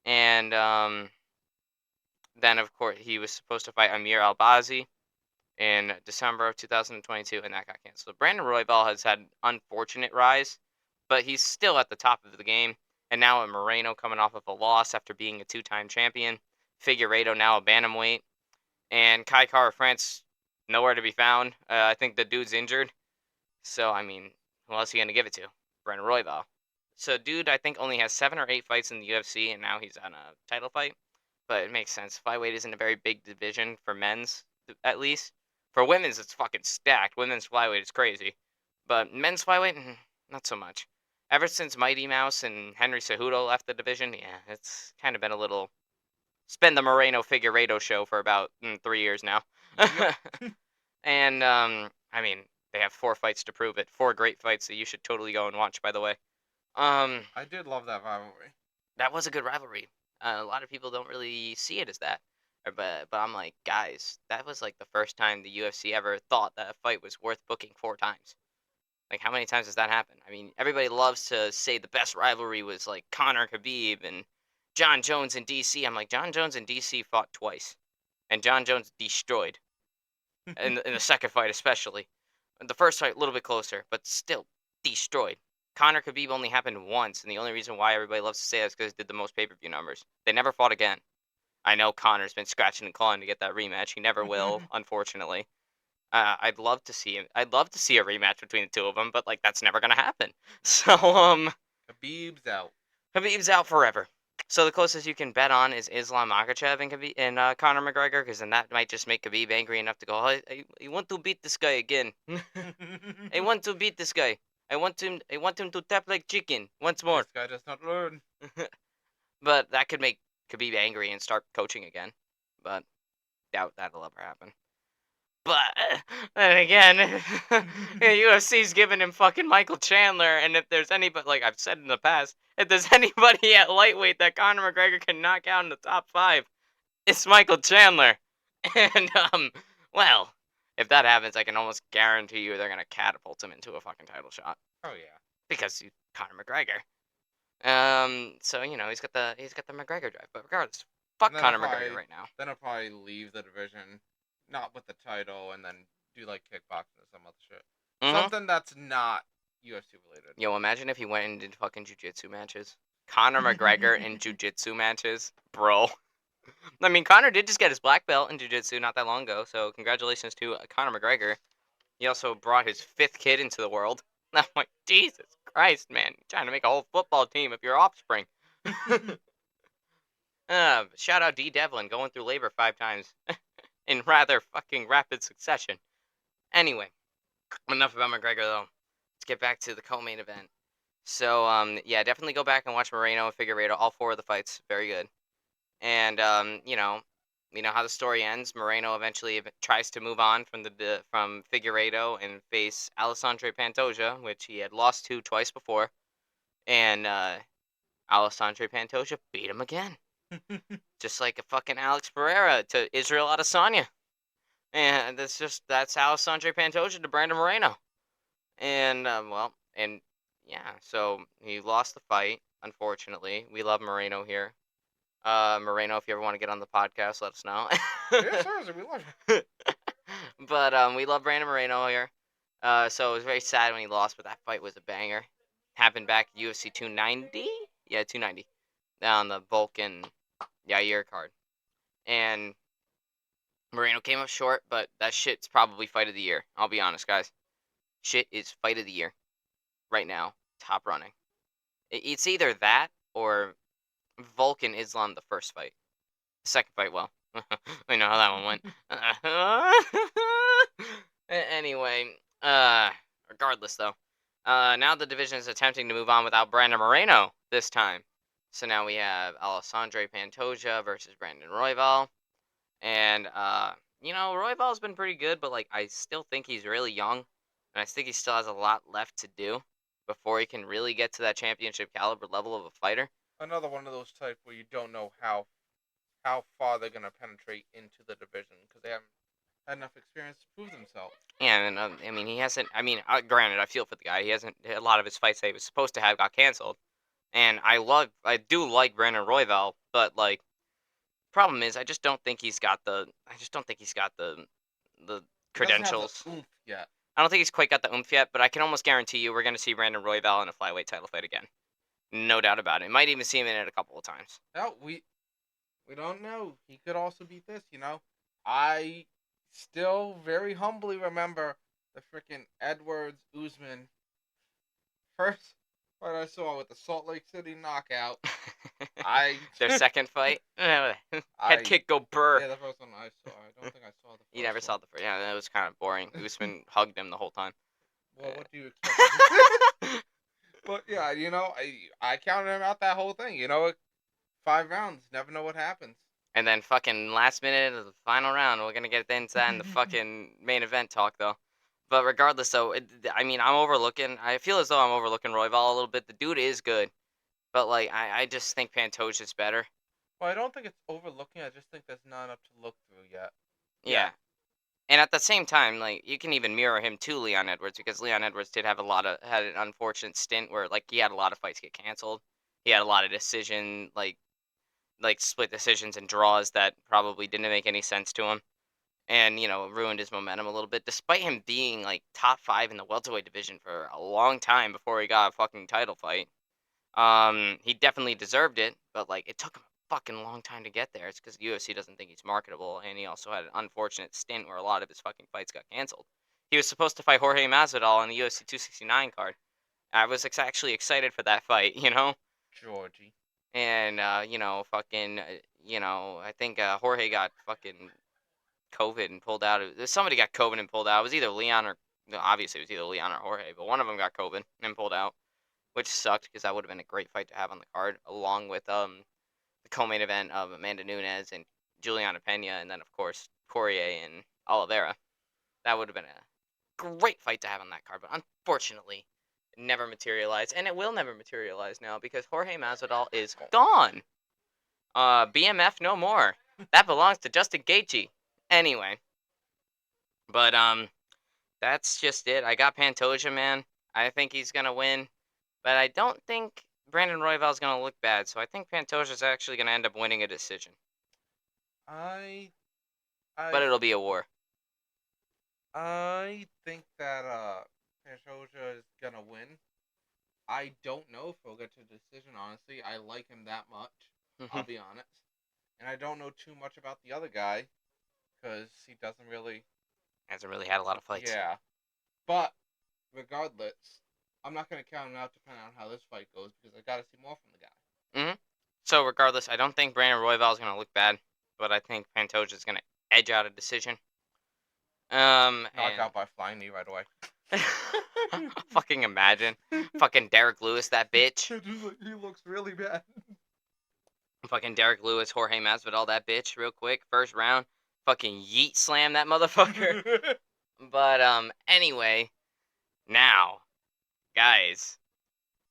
And then, of course, he was supposed to fight Amir Albazi in December of 2022, and that got canceled. Brandon Royval has had an unfortunate rise, but he's still at the top of the game. And now Moreno coming off of a loss after being a two-time champion. Figueiredo now a bantamweight. And Kai Kara France nowhere to be found. I think the dude's injured. So, I mean, who else are you going to give it to? Brandon Royval. So, dude, I think only has 7 or 8 fights in the UFC, and now he's on a title fight. But it makes sense. Flyweight isn't a very big division for men's, at least. For women's, it's fucking stacked. Women's flyweight is crazy. But men's flyweight, not so much. Ever since Mighty Mouse and Henry Cejudo left the division, yeah, it's kind of been a little. It's been the Moreno Figueiredo show for about 3 years now. Yep. And, I mean, they have 4 fights to prove it. 4 great fights that you should totally go and watch, by the way. I did love that rivalry. That was a good rivalry. A lot of people don't really see it as that. But I'm like, guys, that was like the first time the UFC ever thought that a fight was worth booking 4 times. Like, how many times does that happen? I mean, everybody loves to say the best rivalry was like Conor Khabib and John Jones and DC. I'm like, John Jones and DC fought twice, and John Jones destroyed in the second fight, especially. The first fight a little bit closer, but still destroyed. Conor Khabib only happened once, and the only reason why everybody loves to say that is because it did the most pay-per-view numbers. They never fought again. I know Conor's been scratching and clawing to get that rematch. He never will, unfortunately. I'd love to see him. I'd love to see a rematch between the two of them, but like that's never gonna happen. So Khabib's out. Khabib's out forever. So the closest you can bet on is Islam Makhachev and Conor McGregor, because then that might just make Khabib angry enough to go, I want to beat this guy again. I want to beat this guy. I want him to tap like chicken once more. This guy does not learn. But that could make Khabib angry and start coaching again. But doubt that'll ever happen. But then again, UFC's giving him fucking Michael Chandler, and if there's anybody, like I've said in the past, if there's anybody at lightweight that Conor McGregor can knock out in the top 5, it's Michael Chandler. And well, If that happens, I can almost guarantee you they're gonna catapult him into a fucking title shot Oh yeah. because he's Conor McGregor. So he's got the McGregor drive, but regardless, And fuck Conor McGregor right now. then he'll probably leave the division, not with the title, and then do like kickboxing or some other shit. Mhm. Something that's not UFC related. Yo, imagine if he went and did fucking jujitsu matches. Conor McGregor in jujitsu matches, bro. I mean, Conor did just get his black belt in jiu-jitsu not that long ago, so congratulations to Conor McGregor. He also brought his 5th kid into the world. I'm like, Jesus Christ, man. You're trying to make a whole football team of your offspring. Shout out D. Devlin going through labor 5 times in rather fucking rapid succession. Anyway, enough about McGregor, though. Let's get back to the co-main event. So, yeah, definitely go back and watch Moreno and Figueiredo. All 4 of the fights. Very good. And you know how the story ends. Moreno eventually tries to move on from Figueiredo and face Alessandro Pantoja, which he had lost to twice before, and Alessandro Pantoja beat him again, just like a fucking Alex Pereira to Israel Adesanya. And that's Alessandro Pantoja to Brandon Moreno, and and yeah, so he lost the fight. Unfortunately, we love Moreno here. Moreno, if you ever want to get on the podcast, let us know. Yeah, seriously, we love it. But we love Brandon Moreno here. So it was very sad when he lost, but that fight was a banger. Happened back at UFC 290? Yeah, 290. On the Vulcan Yair card. And Moreno came up short, but that shit's probably fight of the year. I'll be honest, guys. Shit is fight of the year. Right now. Top running. It's either that or Vulcan Islam the first fight. The second fight, well, we know how that one went. Anyway, regardless though, now the division is attempting to move on without Brandon Moreno this time. So now we have Alessandro Pantoja versus Brandon Royval, and Royval's been pretty good, but like I still think he's really young, and I think he still has a lot left to do before he can really get to that championship caliber level of a fighter. Another one of those types where you don't know how far they're gonna penetrate into the division because they haven't had enough experience to prove themselves. Yeah, and I mean, he hasn't. I mean, granted, I feel for the guy. He hasn't. A lot of his fights that he was supposed to have got canceled, and I do like Brandon Royval, but like, problem is, I just don't think he's got the. I just don't think he's got the He doesn't have the credentials. oomph yet. I don't think he's quite got the oomph yet, but I can almost guarantee you we're going to see Brandon Royval in a flyweight title fight again. No doubt about it. Might even see him in it a couple of times. No, we don't know. He could also beat this. I still very humbly remember the freaking Edwards Usman first fight I saw with the Salt Lake City knockout. I Their second fight, head I kick go burr. Yeah, the first one I saw. I don't think I saw the first You never one. saw the first. Yeah, that was kind of boring. Usman hugged him the whole time. Well, what do you expect? But yeah, I counted him out that whole thing. 5 rounds. Never know what happens. And then fucking last minute of the final round, we're gonna get into that in the fucking main event talk though. But regardless, though, I mean, I'm overlooking. I feel as though I'm overlooking Royval a little bit. The dude is good, but like, I just think Pantoja's better. Well, I don't think it's overlooking. I just think there's not enough to look through yet. Yeah. And at the same time, like, you can even mirror him to Leon Edwards because Leon Edwards did have had an unfortunate stint where like he had a lot of fights get canceled. He had a lot of split decisions and draws that probably didn't make any sense to him. And ruined his momentum a little bit, despite him being like top 5 in the welterweight division for a long time before he got a fucking title fight. He definitely deserved it, but like it took him a fucking long time to get there. It's because the UFC doesn't think he's marketable, and he also had an unfortunate stint where a lot of his fucking fights got canceled. He was supposed to fight Jorge Masvidal on the UFC 269 card. I was actually excited for that fight, Georgie. and fucking, I think Jorge got fucking COVID and pulled out. Somebody got COVID and pulled out. It was either Leon or no, obviously it was either Leon or Jorge, but one of them got COVID and pulled out, which sucked because that would have been a great fight to have on the card, along with the co-main event of Amanda Nunes and Juliana Pena, and then of course Poirier and Oliveira. That would have been a great fight to have on that card, but unfortunately, it never materialized, and it will never materialize now because Jorge Masvidal is gone. BMF no more. That belongs to Justin Gaethje. Anyway, But that's just it. I got Pantoja, man. I think he's gonna win, but I don't think Brandon Royval's gonna look bad. So I think Pantoja's actually gonna end up winning a decision. I I But it'll be a war. I think that Pantoja is gonna win. I don't know if he'll get to a decision. Honestly, I like him that much. I'll be honest, and I don't know too much about the other guy because he doesn't really. Hasn't really had a lot of fights. Yeah, but regardless, I'm not gonna count him out depending on how this fight goes because I gotta see more from the guy. So regardless, I don't think Brandon Royval's gonna look bad, but I think Pantoja's gonna edge out a decision. Knock out by flying knee right away. Fucking imagine, fucking Derek Lewis, that bitch. He looks really bad. Fucking Derek Lewis, Jorge Masvidal, that bitch, real quick, first round. Fucking yeet slam that motherfucker. But anyway, now, guys,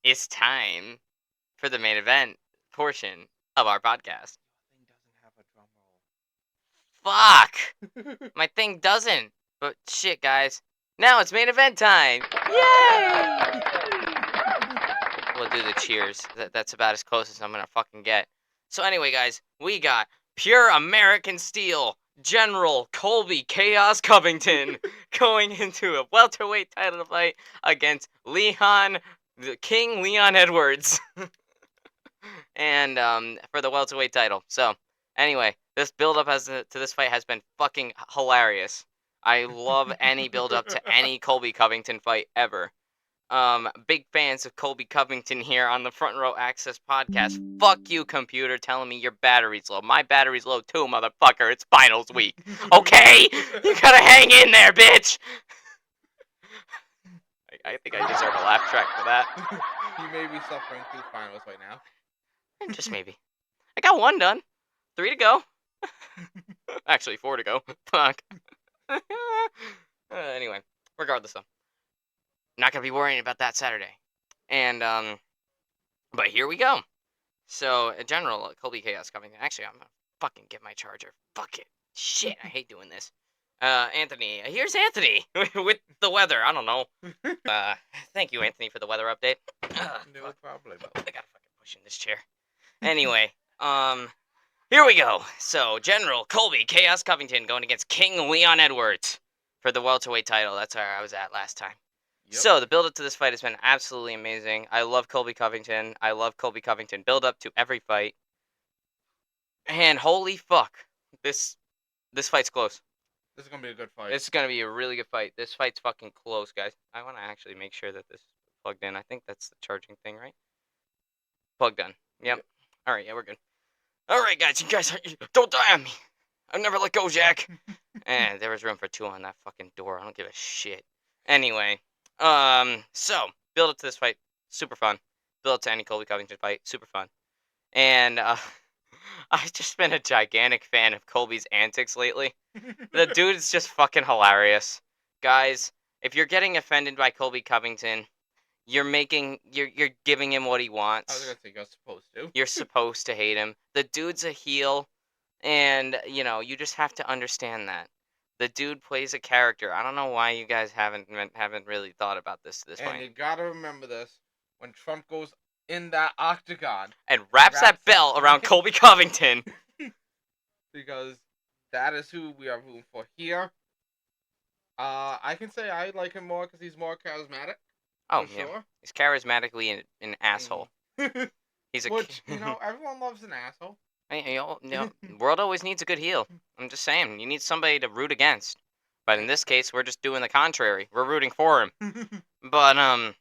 it's time for the main event portion of our podcast. Thing doesn't have a drum Fuck! roll. My thing doesn't. But shit, guys. Now it's main event time! Yay! We'll do the cheers. That's about as close as I'm gonna fucking get. So anyway, guys, we got pure American steel General Colby Chaos Covington going into a welterweight title fight against the King Leon Edwards. And for the welterweight title. So anyway, this build-up to this fight has been fucking hilarious. I love any build-up to any Colby Covington fight ever. Big fans of Colby Covington here on the Front Row Access podcast. Fuck you, computer, telling me your battery's low. My battery's low too, motherfucker. It's finals week. Okay? You gotta hang in there, bitch! I think I deserve a laugh track for that. You may be suffering through finals right now. Just maybe. I got one done. 3 to go. Actually, 4 to go. Fuck. Anyway, regardless though. Not gonna be worrying about that Saturday. And but here we go. So, General Colby Chaos coming. Actually, I'm gonna fucking get my charger. Fuck it. Shit, I hate doing this. Anthony. Here's Anthony with the weather. I don't know. Thank you, Anthony, for the weather update. No problem. I gotta fucking push in this chair. Anyway, here we go. So, General Colby Chaos Covington going against King Leon Edwards for the welterweight title. That's where I was at last time. Yep. So, the build-up to this fight has been absolutely amazing. I love Colby Covington. I love Colby Covington build-up to every fight. And holy fuck, this fight's close. This is gonna be a good fight. This is gonna be a really good fight. This fight's fucking close, guys. I want to actually make sure that this is plugged in. I think that's the charging thing, right? Plugged in. Yep. All right, yeah, we're good. All right, guys, you guys don't die on me. I'll never let go, Jack. And there was room for 2 on that fucking door. I don't give a shit. Anyway, so build up to this fight, super fun. Build up to any Colby Covington fight, super fun. And I've just been a gigantic fan of Colby's antics lately. The dude is just fucking hilarious, guys. If you're getting offended by Colby Covington, you're giving him what he I was wants. gonna say you're supposed to. You're supposed to hate him. The dude's a heel, and you just have to understand that. The dude plays a character. I don't know why you guys haven't really thought about this And point. you gotta remember this: when Trump goes in that octagon And wraps that belt around Colby Covington. because that is who we are rooting for here. I can say I like him more because he's more charismatic. Oh, for yeah. sure. He's charismatically an asshole. He's a Which everyone loves an asshole. the world always needs a good heel. I'm just saying, you need somebody to root against. But in this case, we're just doing the contrary. We're rooting for him. But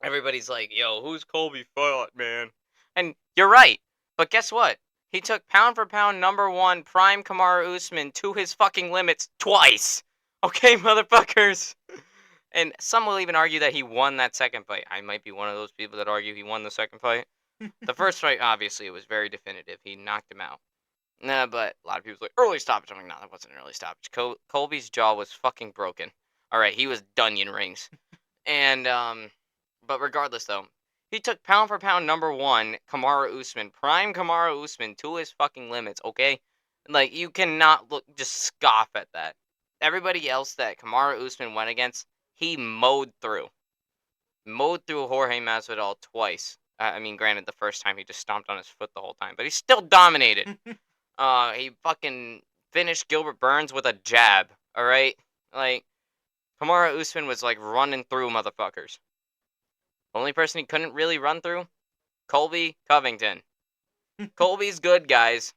everybody's like, "Yo, who's Colby fought, man?" And you're right. But guess what? He took pound for pound #1 prime Kamaru Usman to his fucking limits twice. Okay, motherfuckers. And some will even argue that he won that second fight. I might be one of those people that argue he won the second fight. The first fight, obviously, it was very definitive. He knocked him out. Nah, but a lot of people's like, early stoppage. I'm like, no, that wasn't an early stoppage. Colby's jaw was fucking broken. Alright, he was Dunyan rings. And, but regardless, though, he took pound for pound #1 Kamaru Usman, prime Kamaru Usman, to his fucking limits, okay? Like, you cannot just scoff at that. everybody else that Kamaru Usman went against, he mowed through. Mowed through Jorge Masvidal twice. I mean, granted, the first time he just stomped on his foot the whole time, but he still dominated. He fucking finished Gilbert Burns with a jab. All right, like Kamaru Usman was like running through motherfuckers. Only person he couldn't really run through, Colby Covington. Colby's good, guys.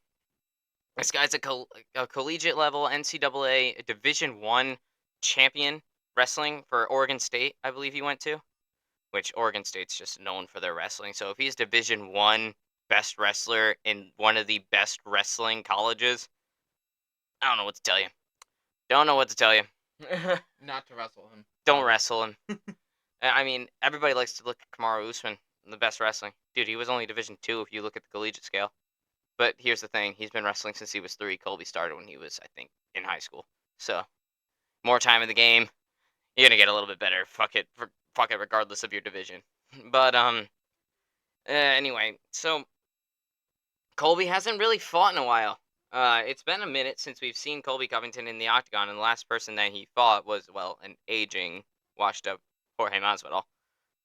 This guy's a collegiate level NCAA Division One champion wrestling for Oregon State, I believe he went to. Which Oregon State's just known for their wrestling. So if he's Division One best wrestler in one of the best wrestling colleges, I don't know what to tell you. Don't know what to tell you. Not to wrestle him. Don't wrestle him. I mean, everybody likes to look at Kamaru Usman, the best wrestling. Dude, he was only Division Two if you look at the collegiate scale. But here's the thing: he's been wrestling since he was 3. Colby started when he was, I think, in high school. So more time in the game, you're gonna get a little bit better. Fuck it, regardless of your division. But anyway, so Colby hasn't really fought in a while. It's been a minute since we've seen Colby Covington in the octagon, and the last person that he fought was, well, an aging, washed-up Jorge Masvidal.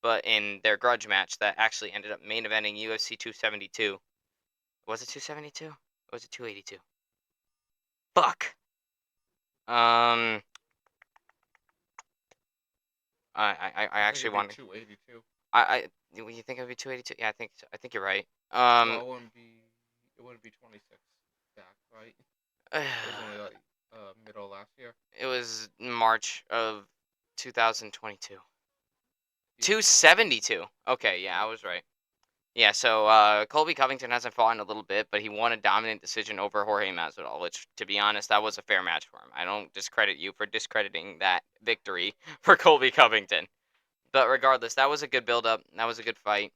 But in their grudge match that actually ended up main eventing UFC 272. Was it 272? Or was it 282? Fuck! Um, I actually want to... 282. You think it would be 282? Yeah, I think so. I think you're right. Well, it wouldn't be 26 back, right? It was only like middle of last year. It was March of 2022. Yeah. 272. Okay, yeah, I was right. Yeah, so Colby Covington hasn't fought in a little bit, but he won a dominant decision over Jorge Masvidal, which, to be honest, that was a fair match for him. I don't discredit you for discrediting that victory for Colby Covington. But regardless, that was a good build-up. That was a good fight.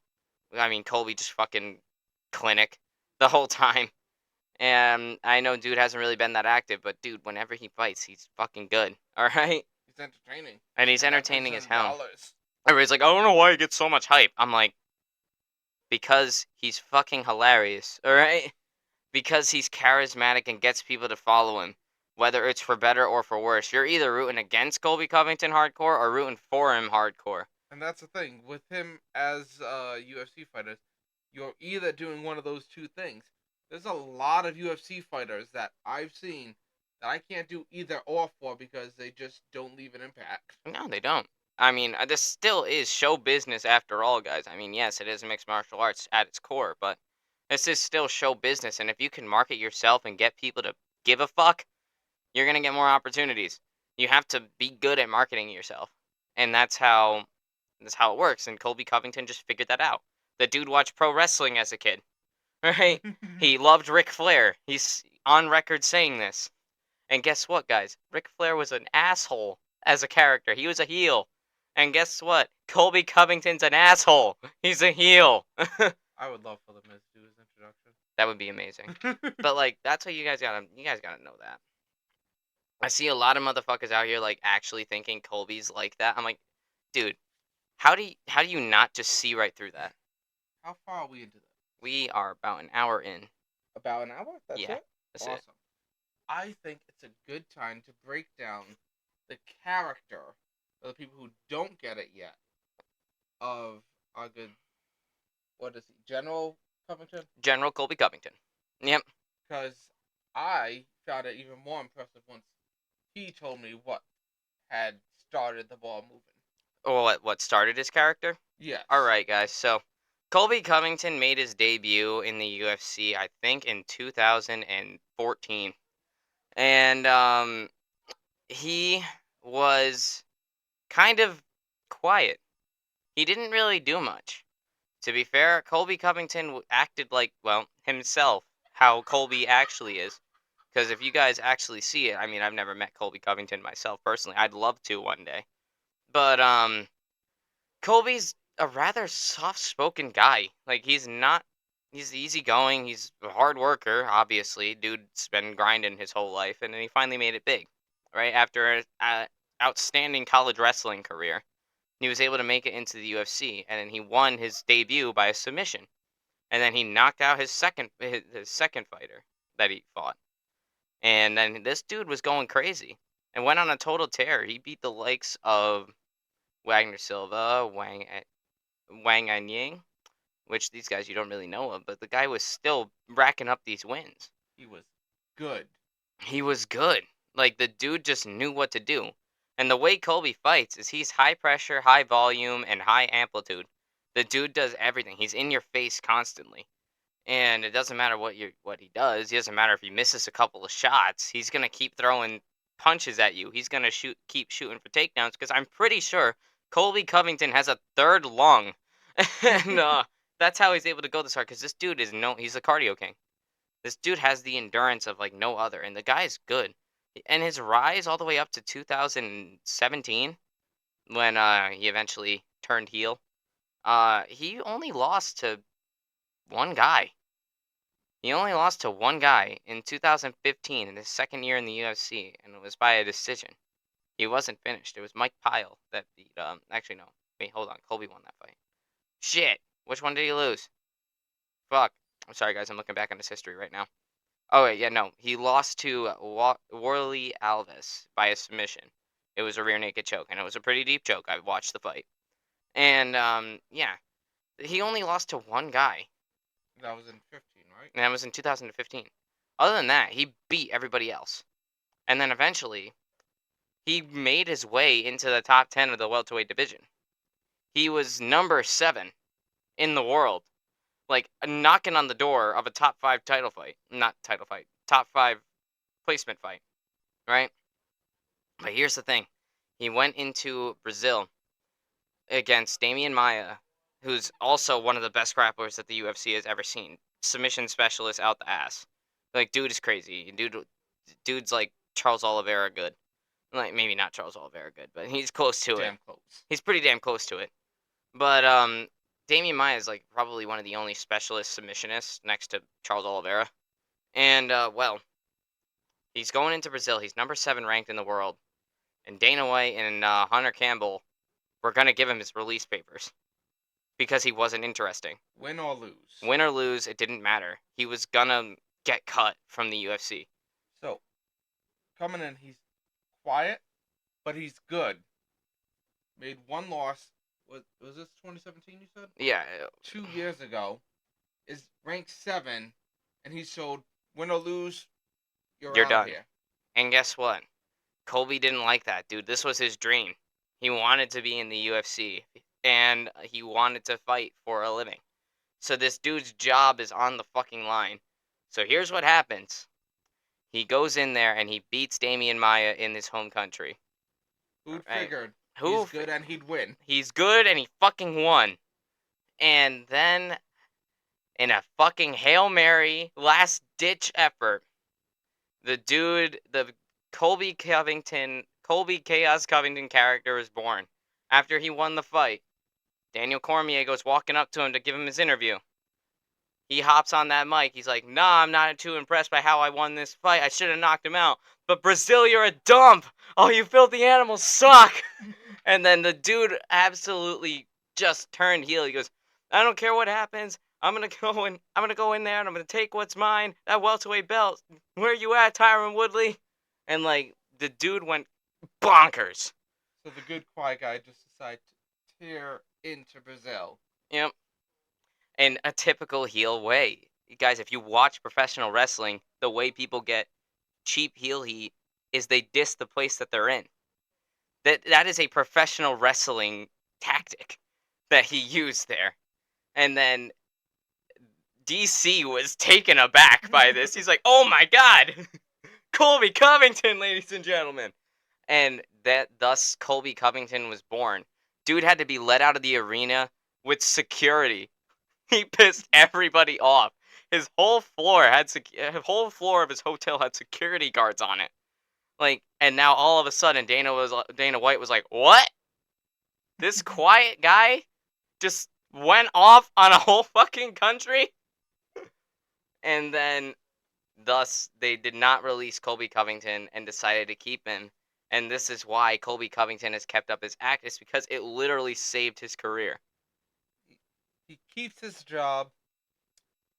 I mean, Colby just fucking clinic the whole time. And I know dude hasn't really been that active, but dude, whenever he fights, he's fucking good. All right? He's entertaining. And he's And that entertaining pays as him hell. dollars. Everybody's like, I don't know why he gets so much hype. I'm like, because he's fucking hilarious. All right? Because he's charismatic and gets people to follow him, whether it's for better or for worse. You're either rooting against Colby Covington hardcore or rooting for him hardcore. And that's the thing with him as UFC fighters. You're either doing one of those two things. There's a lot of UFC fighters that I've seen that I can't do either or for because they just don't leave an impact. No, they don't. I mean, this still is show business after all, guys. I mean, yes, it is mixed martial arts at its core, but this is still show business. And if you can market yourself and get people to give a fuck, you're going to get more opportunities. You have to be good at marketing yourself. And that's how it works. And Colby Covington just figured that out. The dude watched pro wrestling as a kid, right? He loved Ric Flair. He's on record saying this. And guess what, guys? Ric Flair was an asshole as a character. He was a heel. And guess what? Colby Covington's an asshole. He's a heel. I would love for the Miz to do his introduction. That would be amazing. But like, that's what you guys gotta know that. I see a lot of motherfuckers out here like actually thinking Colby's like that. I'm like, dude, how do you not just see right through that? How far are we into this? We are about an hour in. About an hour? That's Yeah, it? that's Awesome. it. I think it's a good time to break down the character of the people who don't get it yet of our good, what is he, General Covington? General Colby Covington. Yep. Because I found it even more impressive once he told me what had started the ball moving. Oh, what started his character? Yes. All right, guys. So, Colby Covington made his debut in the UFC, I think, in 2014, and he was kind of quiet. He didn't really do much. To be fair, Colby Covington acted like, well, himself, how Colby actually is. Because if you guys actually see it, I mean, I've never met Colby Covington myself personally. I'd love to one day. But, Colby's a rather soft-spoken guy. Like, he's easygoing. He's a hard worker, obviously. Dude's been grinding his whole life, and then he finally made it big, right? After an outstanding college wrestling career, he was able to make it into the UFC, and then he won his debut by a submission. And then he knocked out his second fighter that he fought. And then this dude was going crazy. and went on a total tear. He beat the likes of Wagner Silva, Wang Anying, which these guys you don't really know of, but the guy was still racking up these wins. He was good. He was good. Like, the dude just knew what to do. And the way Colby fights is he's high pressure, high volume, and high amplitude. The dude does everything. He's in your face constantly. And it doesn't matter what he does. It doesn't matter if he misses a couple of shots. He's gonna keep throwing punches at you. He's gonna keep shooting for takedowns. Because I'm pretty sure Colby Covington has a third lung, and that's how he's able to go this hard. Because this dude he's a cardio king. This dude has the endurance of like no other, and the guy's good. And his rise all the way up to 2017, when he eventually turned heel, he only lost to one guy. He only lost to one guy in 2015 in his second year in the UFC, and it was by a decision. He wasn't finished. It was Mike Pyle that beat. Actually, no. Wait, hold on. Colby won that fight. Shit. Which one did he lose? Fuck. I'm sorry, guys. I'm looking back on his history right now. Oh wait, yeah, no. He lost to Warley Alves by a submission. It was a rear naked choke, and it was a pretty deep choke. I watched the fight, and yeah, he only lost to one guy, That was in 15, right? and that was in 2015. Other than that, he beat everybody else, and then eventually he made his way into the top 10 of the welterweight division. He was number 7 in the world, like knocking on the door of a top 5 title fight, not title fight, top 5 placement fight, right? But here's the thing. He went into Brazil against Damian Maia, who's also one of the best grapplers that the UFC has ever seen. Submission specialist out the ass. Like, dude is crazy. Dude's like Charles Oliveira good. Like, maybe not Charles Oliveira good, but he's close to it. Damn close. He's pretty damn close to it. But Damian Maia is like probably one of the only specialist submissionists next to Charles Oliveira. And well, he's going into Brazil. He's number 7 ranked in the world. And Dana White and Hunter Campbell were going to give him his release papers because he wasn't interesting. Win or lose. Win or lose, it didn't matter. He was going to get cut from the UFC. So, coming in, he's quiet, but he's good. Made one loss. Was this 2017, you said? Yeah. 2 years ago. Is ranked 7, and he showed win or lose, you're out done. here. And guess what? Colby didn't like that, dude. This was his dream. He wanted to be in the UFC, and he wanted to fight for a living. So this dude's job is on the fucking line. So here's what happens. He goes in there and he beats Damian Maia in his home country. Who'd Right. figured Who he's good and he'd win? He's good and he fucking won. And then in a fucking Hail Mary last ditch effort, the Colby Chaos Covington character is born. After he won the fight, Daniel Cormier goes walking up to him to give him his interview. He hops on that mic. He's like, nah, I'm not too impressed by how I won this fight. I should have knocked him out. But Brazil, you're a dump. Oh, you filthy animals suck. And then the dude absolutely just turned heel. He goes, I don't care what happens. I'm gonna go in there and I'm gonna take what's mine. That welterweight belt. Where you at, Tyron Woodley? And like the dude went bonkers. So the good quiet guy just decided to tear into Brazil. Yep. In a typical heel way. Guys, if you watch professional wrestling, the way people get cheap heel heat is they diss the place that they're in. That is a professional wrestling tactic that he used there. And then DC was taken aback by this. He's like, "Oh my god. Colby Covington, ladies and gentlemen." And thus Colby Covington was born. Dude had to be let out of the arena with security. He pissed everybody off. His whole floor of his hotel had security guards on it. Like, and now all of a sudden Dana White was like, "What? This quiet guy just went off on a whole fucking country?" And then thus they did not release Colby Covington and decided to keep him. And this is why Colby Covington has kept up his act, is because it literally saved his career. He keeps his job.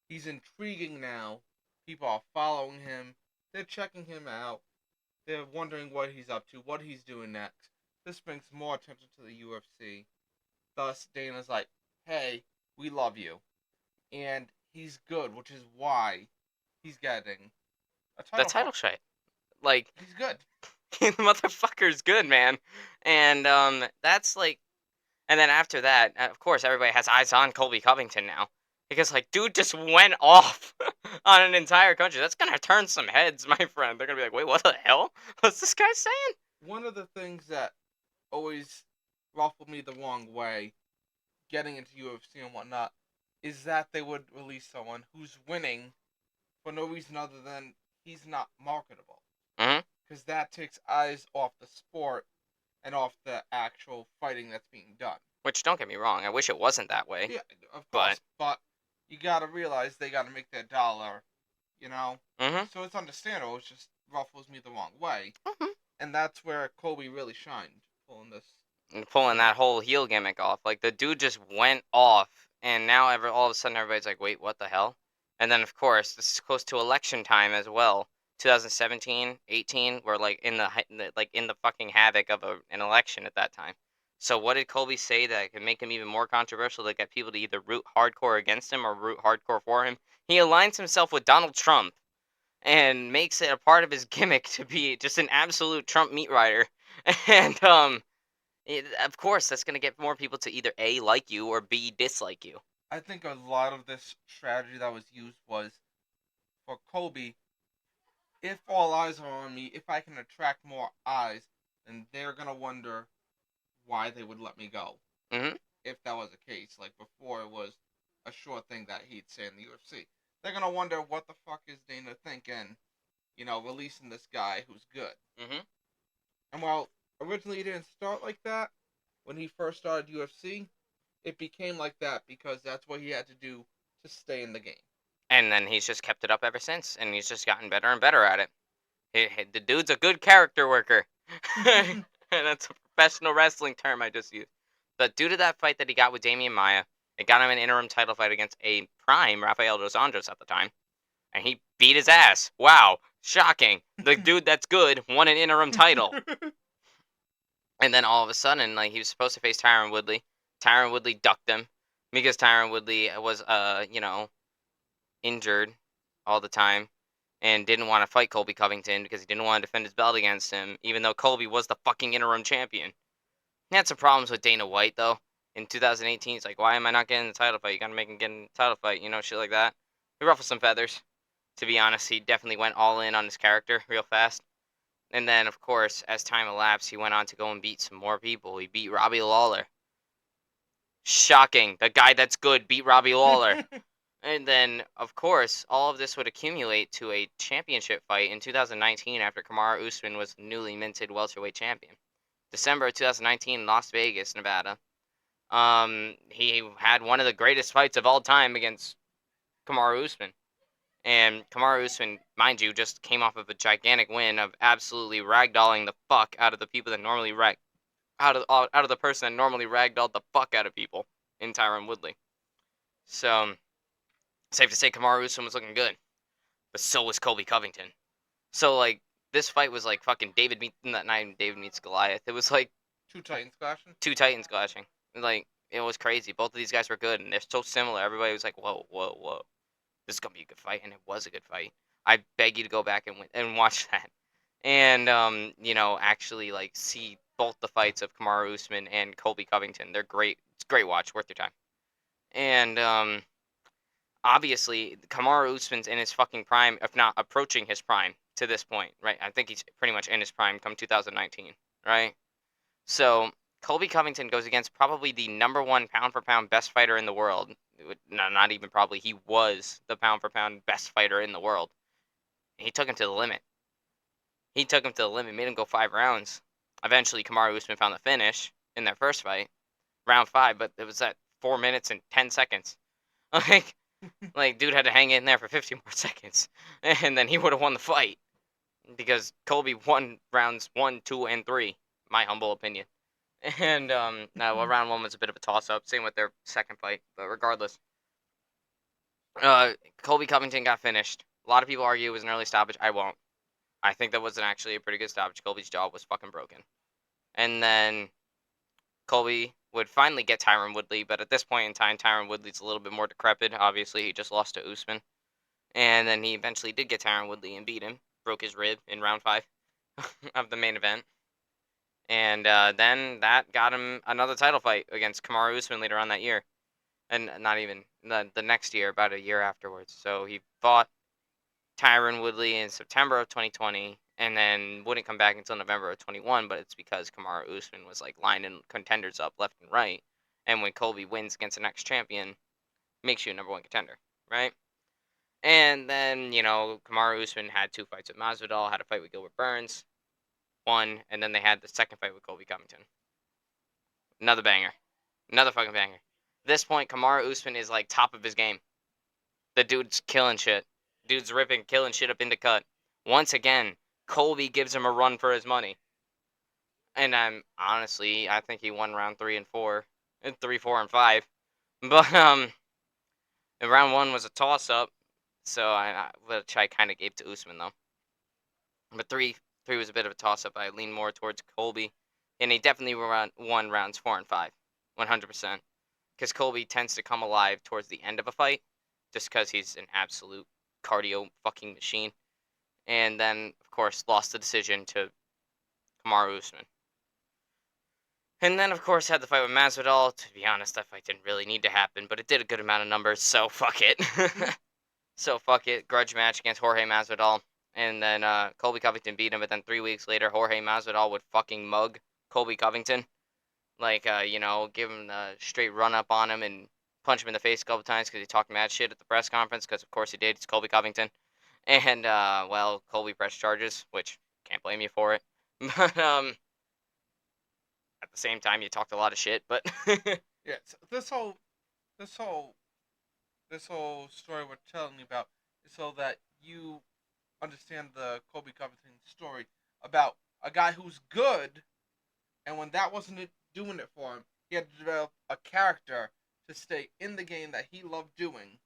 He's intriguing now. People are following him. They're checking him out. They're wondering what he's up to, what he's doing next. This brings more attention to the UFC. Thus, Dana's like, hey, we love you. And he's good, which is why he's getting a The title title fight. shot. Like, He's good. the motherfucker's good, man. And that's like, and then after that, of course, everybody has eyes on Colby Covington now. Because, like, dude just went off on an entire country. That's gonna turn some heads, my friend. They're gonna be like, wait, what the hell? What's this guy saying? One of the things that always ruffled me the wrong way, getting into UFC and whatnot, is that they would release someone who's winning for no reason other than he's not marketable. Hmm. Because that takes eyes off the sport and off the actual fighting that's being done. Which, don't get me wrong, I wish it wasn't that way. Yeah, of But, course, but you gotta realize they gotta make their dollar, you know? hmm. So it's understandable, it just ruffles me the wrong way. Hmm. And that's where Kobe really shined, pulling this And pulling string. that whole heel gimmick off. Like, the dude just went off, and now all of a sudden everybody's like, wait, what the hell? And then, of course, this is close to election time as well. 2017, 18, we're like in the fucking havoc of an election at that time. So what did Colby say that could make him even more controversial to get people to either root hardcore against him or root hardcore for him? He aligns himself with Donald Trump and makes it a part of his gimmick to be just an absolute Trump meat rider. And of course, that's gonna get more people to either A, like you, or B, dislike you. I think a lot of this strategy that was used was for Kobe. If all eyes are on me, if I can attract more eyes, then they're gonna wonder why they would let me go. Hmm. If that was the case, like before, it was a sure thing that he'd say in the UFC. They're gonna wonder what the fuck is Dana thinking, releasing this guy who's good. Hmm. And while originally it didn't start like that, when he first started UFC, it became like that because that's what he had to do to stay in the game. And then he's just kept it up ever since, and he's just gotten better and better at it. The dude's a good character worker. And that's a professional wrestling term I just used. But due to that fight that he got with Damian Maya, it got him an interim title fight against a prime Rafael dos Anjos at the time. And he beat his ass. Wow. Shocking. The dude that's good won an interim title. And then all of a sudden, like, he was supposed to face Tyron Woodley. Tyron Woodley ducked him because Tyron Woodley was, injured all the time and didn't want to fight Colby Covington because he didn't want to defend his belt against him, even though Colby was the fucking interim champion. He had some problems with Dana White, though. In 2018, he's like, why am I not getting the title fight? You gotta make him get in the title fight, shit like that. He ruffled some feathers. To be honest, he definitely went all in on his character real fast. And then, of course, as time elapsed, he went on to go and beat some more people. He beat Robbie Lawler. Shocking. The guy that's good beat Robbie Lawler. And then, of course, all of this would accumulate to a championship fight in 2019 after Kamaru Usman was newly minted welterweight champion. December of 2019, Las Vegas, Nevada. He had one of the greatest fights of all time against Kamaru Usman. And Kamaru Usman, mind you, just came off of a gigantic win of absolutely ragdolling the fuck out of the people that normally out of the person that normally ragdolled the fuck out of people in Tyron Woodley. So safe to say Kamaru Usman was looking good, but so was Colby Covington. So like this fight was like fucking not even David meets Goliath. It was like Two Titans clashing. two Titans clashing. Like it was crazy. Both of these guys were good, and they're so similar. Everybody was like, whoa, whoa, whoa. This is gonna be a good fight, and it was a good fight. I beg you to go back and watch that, and actually like see both the fights of Kamaru Usman and Colby Covington. They're great. It's a great watch, worth your time. And obviously Kamaru Usman's in his fucking prime, if not approaching his prime to this point, right? I think he's pretty much in his prime come 2019, right? So Colby Covington goes against probably the number one pound for pound best fighter in the world. No, not even probably. He was the pound for pound best fighter in the world. And he took him to the limit. He took him to the limit, made him go 5 rounds. Eventually, Kamaru Usman found the finish in their first fight, round 5, but it was at 4 minutes and 10 seconds. Like, dude had to hang in there for 50 more seconds, and then he would have won the fight because Colby won rounds 1, 2, and 3. My humble opinion. And well, round 1 was a bit of a toss-up. Same with their second fight, but regardless, Colby Covington got finished. A lot of people argue it was an early stoppage. I won't. I think that wasn't actually a pretty good stoppage. Colby's jaw was fucking broken. And then Colby would finally get Tyron Woodley, but at this point in time, Tyron Woodley's a little bit more decrepit. Obviously, he just lost to Usman. And then he eventually did get Tyron Woodley and beat him. Broke his rib in round 5 of the main event. And then that got him another title fight against Kamaru Usman later on that year. And not even the next year, about a year afterwards. So he fought Tyron Woodley in September of 2020, and then wouldn't come back until November of 21. But it's because Kamaru Usman was like lining contenders up left and right, and when Colby wins against the next champion, makes you a number 1 contender, right? And then Kamaru Usman had 2 fights with Masvidal, had a fight with Gilbert Burns, won, and then they had the second fight with Colby Covington. Another banger, another fucking banger. At this point, Kamaru Usman is like top of his game. The dude's killing shit. Dude's ripping, killing shit up into cut. Once again, Colby gives him a run for his money. And I think he won round 3 and 4. And 3, 4, and 5. But round 1 was a toss up. So which I kinda gave to Usman though. But three was a bit of a toss up. I lean more towards Colby. And he definitely won rounds 4 and 5. 100%. Because Colby tends to come alive towards the end of a fight. Just because he's an absolute cardio fucking machine. And then, of course, lost the decision to Kamaru Usman. And then, of course, had the fight with Masvidal. To be honest, that fight didn't really need to happen, but it did a good amount of numbers, so fuck it. So fuck it. Grudge match against Jorge Masvidal. And then Colby Covington beat him, but then 3 weeks later, Jorge Masvidal would fucking mug Colby Covington. Like, give him the straight run up on him and punch him in the face a couple times because he talked mad shit at the press conference, because of course he did. It's Colby Covington. And, Colby pressed charges, which can't blame you for it. But, at the same time, you talked a lot of shit, but. Yeah, so this whole this whole story we're telling you about is so that you understand the Kobe Covington story about a guy who's good, and when that wasn't doing it for him, he had to develop a character to stay in the game that he loved doing,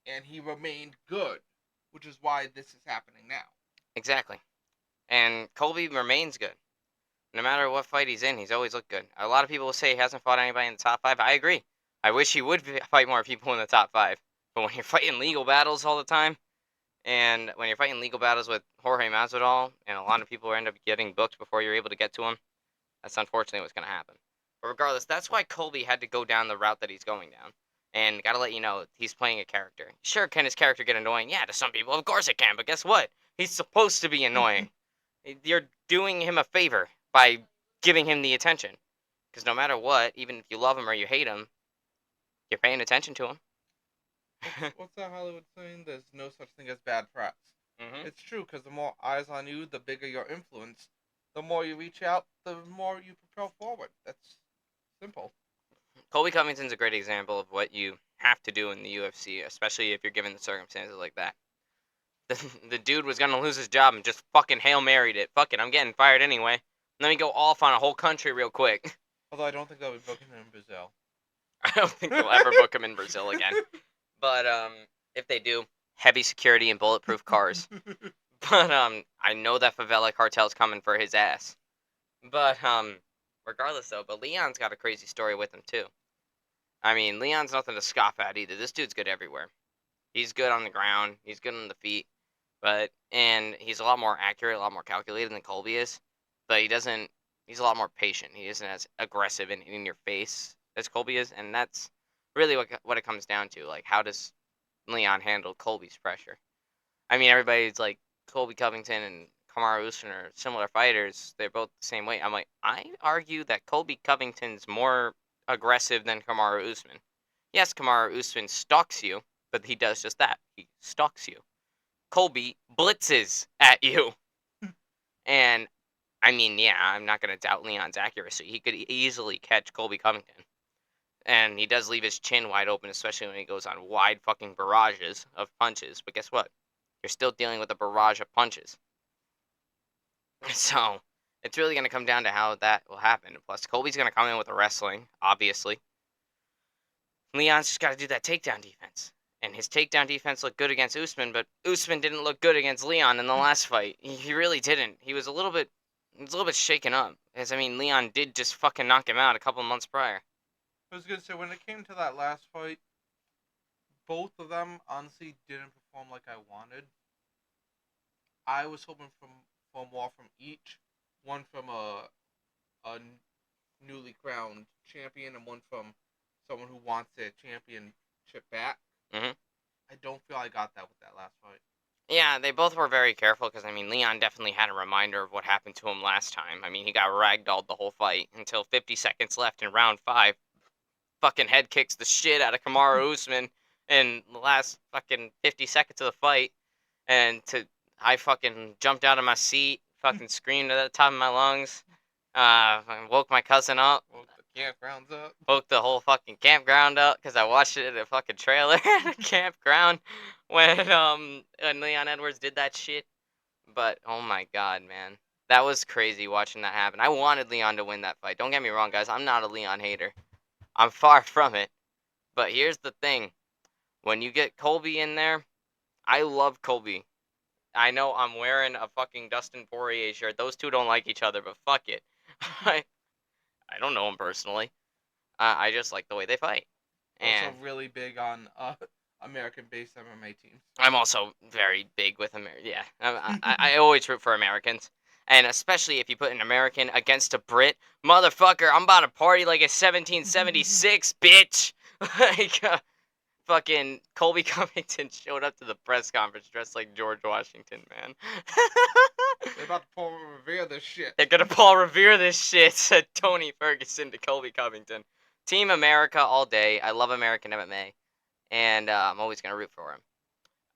and he remained good, which is why this is happening now. Exactly. And Colby remains good. No matter what fight he's in, he's always looked good. A lot of people will say he hasn't fought anybody in the top 5. I agree. I wish he would fight more people in the top 5. But when you're fighting legal battles all the time, and when you're fighting legal battles with Jorge Masvidal, and a lot of people end up getting booked before you're able to get to him, that's unfortunately what's going to happen. But regardless, that's why Colby had to go down the route that he's going down. And gotta let you know, he's playing a character. Sure, can his character get annoying? Yeah, to some people, of course it can. But guess what? He's supposed to be annoying. You're doing him a favor by giving him the attention. Because no matter what, even if you love him or you hate him, you're paying attention to him. What's that Hollywood saying? There's no such thing as bad press. Mm-hmm. It's true, because the more eyes on you, the bigger your influence. The more you reach out, the more you propel forward. That's simple. Colby Covington's a great example of what you have to do in the UFC, especially if you're given the circumstances like that. The dude was going to lose his job and just fucking Hail Married it. Fuck it, I'm getting fired anyway. Let me go off on a whole country real quick. Although I don't think they'll be booking him in Brazil. I don't think they'll ever book him in Brazil again. But if they do, heavy security and bulletproof cars. But I know that favela cartel's coming for his ass. But regardless though, but Leon's got a crazy story with him too. I mean, Leon's nothing to scoff at either. This dude's good everywhere. He's good on the ground. He's good on the feet. And he's a lot more accurate, a lot more calculated than Colby is. But he's a lot more patient. He isn't as aggressive and in your face as Colby is. And that's really what it comes down to. Like, how does Leon handle Colby's pressure? I mean, everybody's like, Colby Covington and Kamaru Usman are similar fighters. They're both the same weight. I'm like, I argue that Colby Covington's more aggressive than Kamaru Usman. Yes, Kamaru Usman stalks you, but he does just that. He stalks you. Colby blitzes at you. And, I mean, yeah, I'm not going to doubt Leon's accuracy. He could easily catch Colby Covington. And he does leave his chin wide open, especially when he goes on wide fucking barrages of punches. But guess what? You're still dealing with a barrage of punches. So, it's really going to come down to how that will happen. Plus, Colby's going to come in with the wrestling, obviously. Leon's just got to do that takedown defense. And his takedown defense looked good against Usman, but Usman didn't look good against Leon in the last fight. He really didn't. He was a little bit shaken up. As I mean, Leon did just fucking knock him out a couple months prior. I was gonna say when it came to that last fight, both of them honestly didn't perform like I wanted. I was hoping for more from each, one from a newly crowned champion and one from someone who wants their championship back. Mhm. I don't feel I got that with that last fight. Yeah, they both were very careful because I mean, Leon definitely had a reminder of what happened to him last time. I mean, he got ragdolled the whole fight until 50 seconds left in round 5. Fucking head kicks the shit out of Kamaru Usman in the last fucking 50 seconds of the fight, and I fucking jumped out of my seat, fucking screamed at the top of my lungs, I woke my cousin up, Woke the campgrounds up. woke the whole fucking campground up because I watched it in a fucking trailer at a campground when Leon Edwards did that shit. But oh my god, man, that was crazy watching that happen. I wanted Leon to win that fight. Don't get me wrong, guys. I'm not a Leon hater. I'm far from it. But here's the thing: when you get Colby in there, I love Colby. I know I'm wearing a fucking Dustin Poirier shirt. Those two don't like each other, but fuck it. I I don't know him personally. I just like the way they fight. Also And really big on American-based MMA teams. I'm also very big with America. Yeah, I always root for Americans, and especially if you put an American against a Brit, motherfucker. I'm about to party like it's 1776, bitch. Like fucking Colby Covington showed up to the press conference dressed like George Washington, man. They're about to Paul Revere this shit. They're gonna Paul Revere this shit, said Tony Ferguson to Colby Covington. Team America all day. I love American MMA, and I'm always gonna root for him.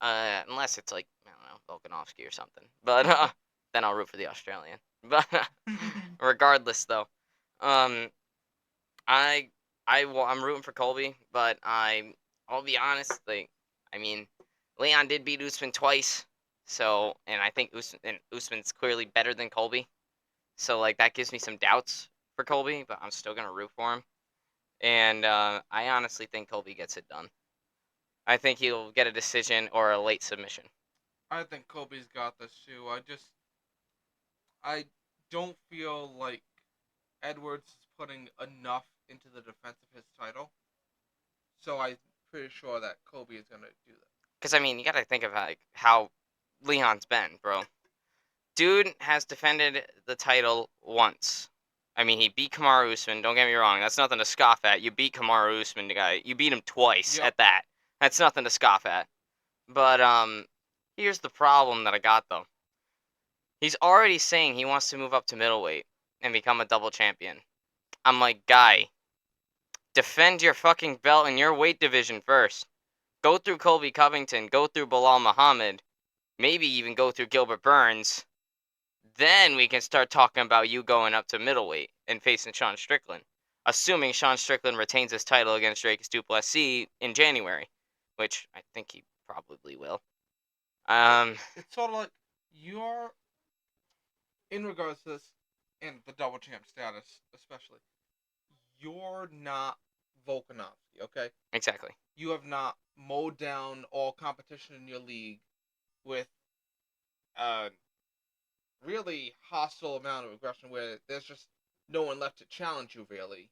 Unless it's like, I don't know, Volkanovski or something. But then I'll root for the Australian. But regardless, though, um, I I'm rooting for Colby, but I'll be honest, like, I mean, Leon did beat Usman twice, so and I think Usman's clearly better than Colby, so like that gives me some doubts for Colby, but I'm still gonna root for him, and I honestly think Colby gets it done. I think he'll get a decision or a late submission. I think Kobe's got this too. I don't feel like Edwards is putting enough into the defense of his title. So I'm pretty sure that Kobe is gonna do that. Because I mean, you gotta think of like how Leon's been, bro. Dude has defended the title once. I mean, he beat Kamaru Usman. Don't get me wrong. That's nothing to scoff at. You beat Kamaru Usman, the guy. You beat him twice Yep. at that. That's nothing to scoff at. But here's the problem that I got though. He's already saying he wants to move up to middleweight and become a double champion. I'm like, guy, defend your fucking belt in your weight division first. Go through Colby Covington. Go through Bilal Muhammad. Maybe even go through Gilbert Burns. Then we can start talking about you going up to middleweight and facing Sean Strickland. Assuming Sean Strickland retains his title against Drake Duplessis in January, which I think he probably will. It's sort of like you're in regards to this and the double champ status, especially. You're not Volkanovski, okay? Exactly. You have not mowed down all competition in your league with a really hostile amount of aggression where there's just no one left to challenge you, really.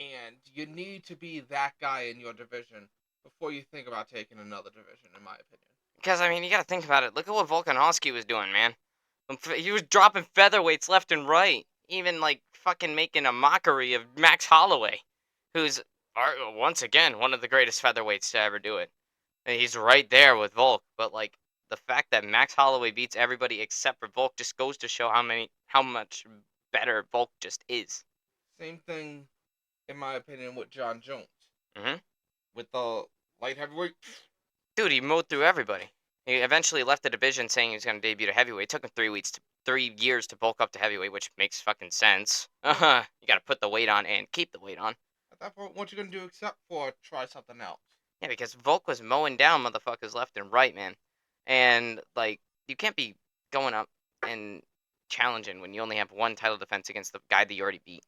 And you need to be that guy in your division before you think about taking another division, in my opinion. Because, I mean, you gotta think about it. Look at what Volkanovski was doing, man. He was dropping featherweights left and right. Even, like, fucking making a mockery of Max Holloway, who's, once again, one of the greatest featherweights to ever do it. And he's right there with Volk. But, like, the fact that Max Holloway beats everybody except for Volk just goes to show how much better Volk just is. Same thing, in my opinion, with John Jones. hmm With the light heavyweight. Dude, he mowed through everybody. He eventually left the division saying he was going to debut to heavyweight. It took him 3 years to bulk up to heavyweight, which makes fucking sense. You got to put the weight on and keep the weight on. At that point, what you gonna do except for try something else? Yeah, because Volk was mowing down motherfuckers left and right, man. And, like, you can't be going up and challenging when you only have one title defense against the guy that you already beat.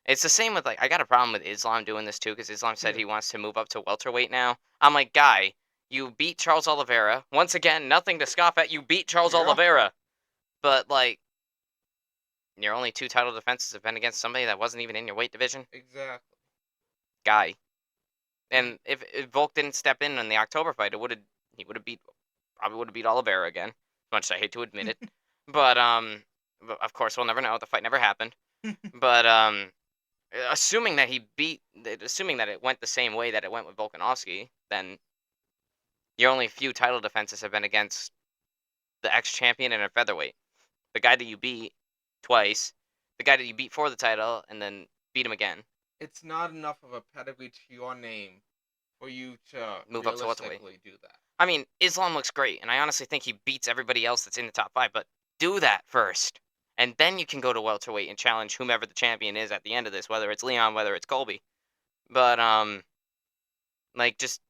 It's the same with, like, I got a problem with Islam doing this too, because Islam said Yeah. he wants to move up to welterweight now. I'm like, guy, You beat Charles Oliveira. Once again, nothing to scoff at. You beat Charles Yeah. Oliveira. But, like, your only 2 title defenses have been against somebody that wasn't even in your weight division. Exactly. Guy. And if Volk didn't step in the October fight, he would have probably would have beat Oliveira again. As much as I hate to admit it. But, of course, we'll never know. The fight never happened. But, assuming that it went the same way that it went with Volkanovski, then your only few title defenses have been against the ex-champion and a featherweight. The guy that you beat twice, the guy that you beat for the title, and then beat him again. It's not enough of a pedigree to your name for you to Move up to welterweight. realistically do that. I mean, Islam looks great, and I honestly think he beats everybody else that's in the top 5, but do that first. And then you can go to welterweight and challenge whomever the champion is at the end of this, whether it's Leon, whether it's Colby. But, like, just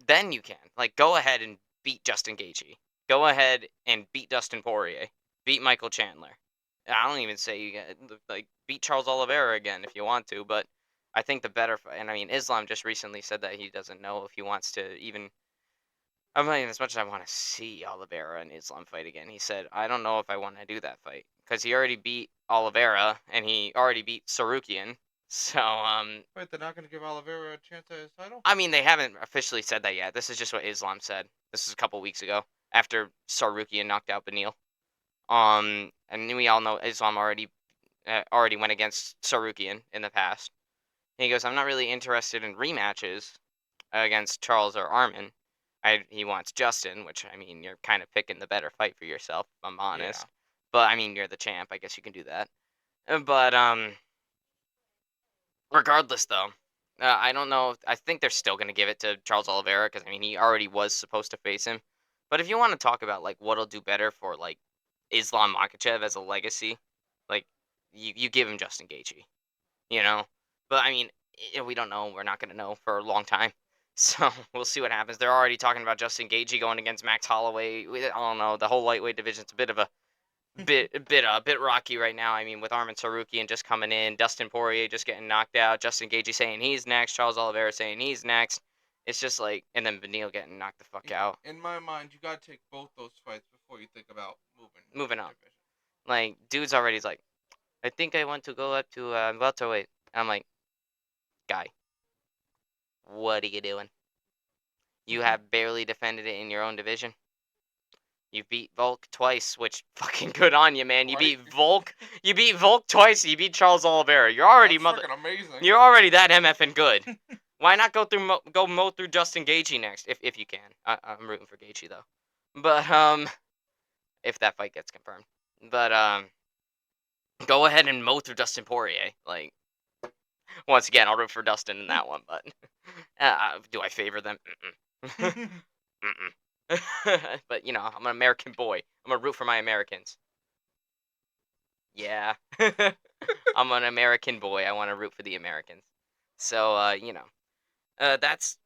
then you can. Like, go ahead and beat Justin Gaethje. Go ahead and beat Dustin Poirier. Beat Michael Chandler. I don't even say you like beat Charles Oliveira again if you want to, but I think the better and I mean Islam just recently said that he doesn't know if he wants to even. I mean, as much as I want to see Oliveira and Islam fight again, he said I don't know if I want to do that fight because he already beat Oliveira and he already beat Sarukian. So Wait, they're not going to give Oliveira a chance at his title? I mean, they haven't officially said that yet. This is just what Islam said. This is a couple weeks ago after Sarukian knocked out Beneil. And we all know Islam already went against Sarukian in the past. And he goes, I'm not really interested in rematches against Charles or Armin. He wants Justin, which I mean, you're kind of picking the better fight for yourself. If I'm honest, Yeah. but I mean, you're the champ. I guess you can do that. But regardless, though, I don't know. I think they're still gonna give it to Charles Oliveira because I mean he already was supposed to face him. But if you want to talk about like what'll do better for like Islam Makhachev as a legacy, like you give him Justin Gaethje, you know. But I mean we don't know. We're not gonna know for a long time. So we'll see what happens. They're already talking about Justin Gaethje going against Max Holloway. I don't know. The whole lightweight division's a bit of a bit rocky right now. I mean, with Armin Sarukian just coming in, Dustin Poirier just getting knocked out, Justin Gaethje saying he's next, Charles Oliveira saying he's next. It's just like, and then Beneil getting knocked the fuck out. In my mind, you got to take both those fights before you think about Moving up, division. like dude's already like, I think I want to go up to welterweight. I'm like, guy, what are you doing? You have barely defended it in your own division. You beat Volk twice, which fucking good on you, man. You Right? beat Volk. You beat Volk twice. You beat Charles Oliveira. You're already That's fucking amazing. You're already that MFing good. Why not go mow through Justin Gaethje next if you can? I'm rooting for Gaethje though, but if that fight gets confirmed, but go ahead and mow through Dustin Poirier. Like once again, I'll root for Dustin in that one, but do I favor them? Mm-mm. Mm-mm. But you know, I'm an American boy. I'm gonna root for my Americans. Yeah, I'm an American boy. I want to root for the Americans. So you know, that's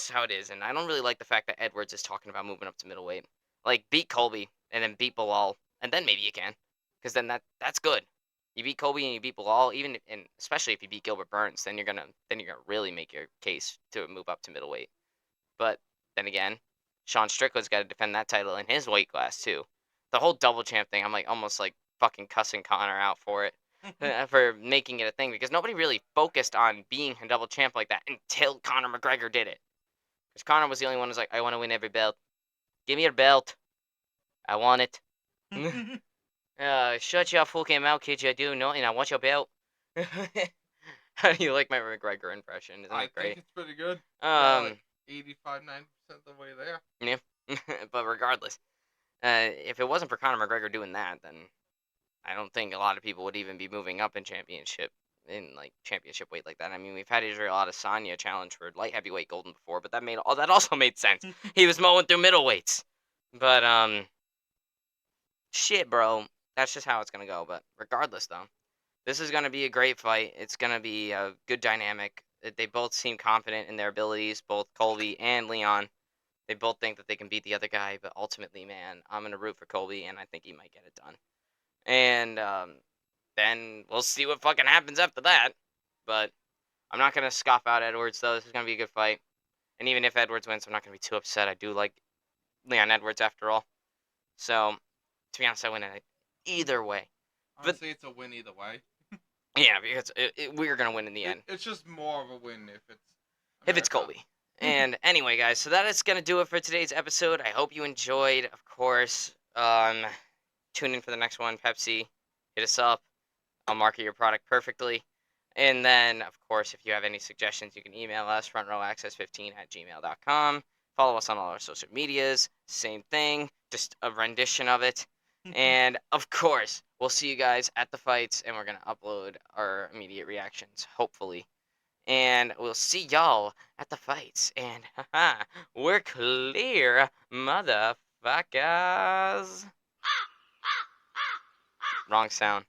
how it is, and I don't really like the fact that Edwards is talking about moving up to middleweight. Like beat Colby and then beat Bilal, and then maybe you can, because then that's good. You beat Colby and you beat Bilal, and especially if you beat Gilbert Burns, then you're gonna really make your case to move up to middleweight. But then again, Sean Strickland's got to defend that title in his weight class too. The whole double champ thing, I'm like almost like fucking cussing Connor out for it. For making it a thing because nobody really focused on being a double champ like that until Conor McGregor did it. Because Connor was the only one who's like, I want to win every belt. Give me your belt. I want it. Shut your fucking mouth, kid. You do nothing. I want your belt. How do you like my McGregor impression? Isn't I it great? think it's pretty good. Um, 85, 90% of the way there. yeah. But regardless, if it wasn't for Conor McGregor doing that, then I don't think a lot of people would even be moving up in championship weight like that. I mean, we've had Israel Adesanya challenge for light heavyweight golden before, but that also made sense. He was mowing through middleweights. But shit, bro. That's just how it's gonna go. But regardless, though, this is gonna be a great fight. It's gonna be a good dynamic. They both seem confident in their abilities, both Colby and Leon. They both think that they can beat the other guy, but ultimately, man, I'm gonna root for Colby, and I think he might get it done. And then we'll see what fucking happens after that. But I'm not gonna scoff out Edwards though. This is gonna be a good fight. And even if Edwards wins, I'm not going to be too upset. I do like Leon Edwards after all. So, to be honest, I win it either way. But Honestly, it's a win either way. yeah, because we're going to win in the end. It's just more of a win if it's If it's America. Colby. And anyway, guys, so that is going to do it for today's episode. I hope you enjoyed, of course. Tune in for the next one. Pepsi, hit us up. I'll market your product perfectly. And then, of course, if you have any suggestions, you can email us, frontrowaccess15@gmail.com. Follow us on all our social medias. Same thing, just a rendition of it. And, of course, we'll see you guys at the fights, and we're going to upload our immediate reactions, hopefully. And we'll see y'all at the fights. And, haha, we're clear, motherfuckers. Wrong sound.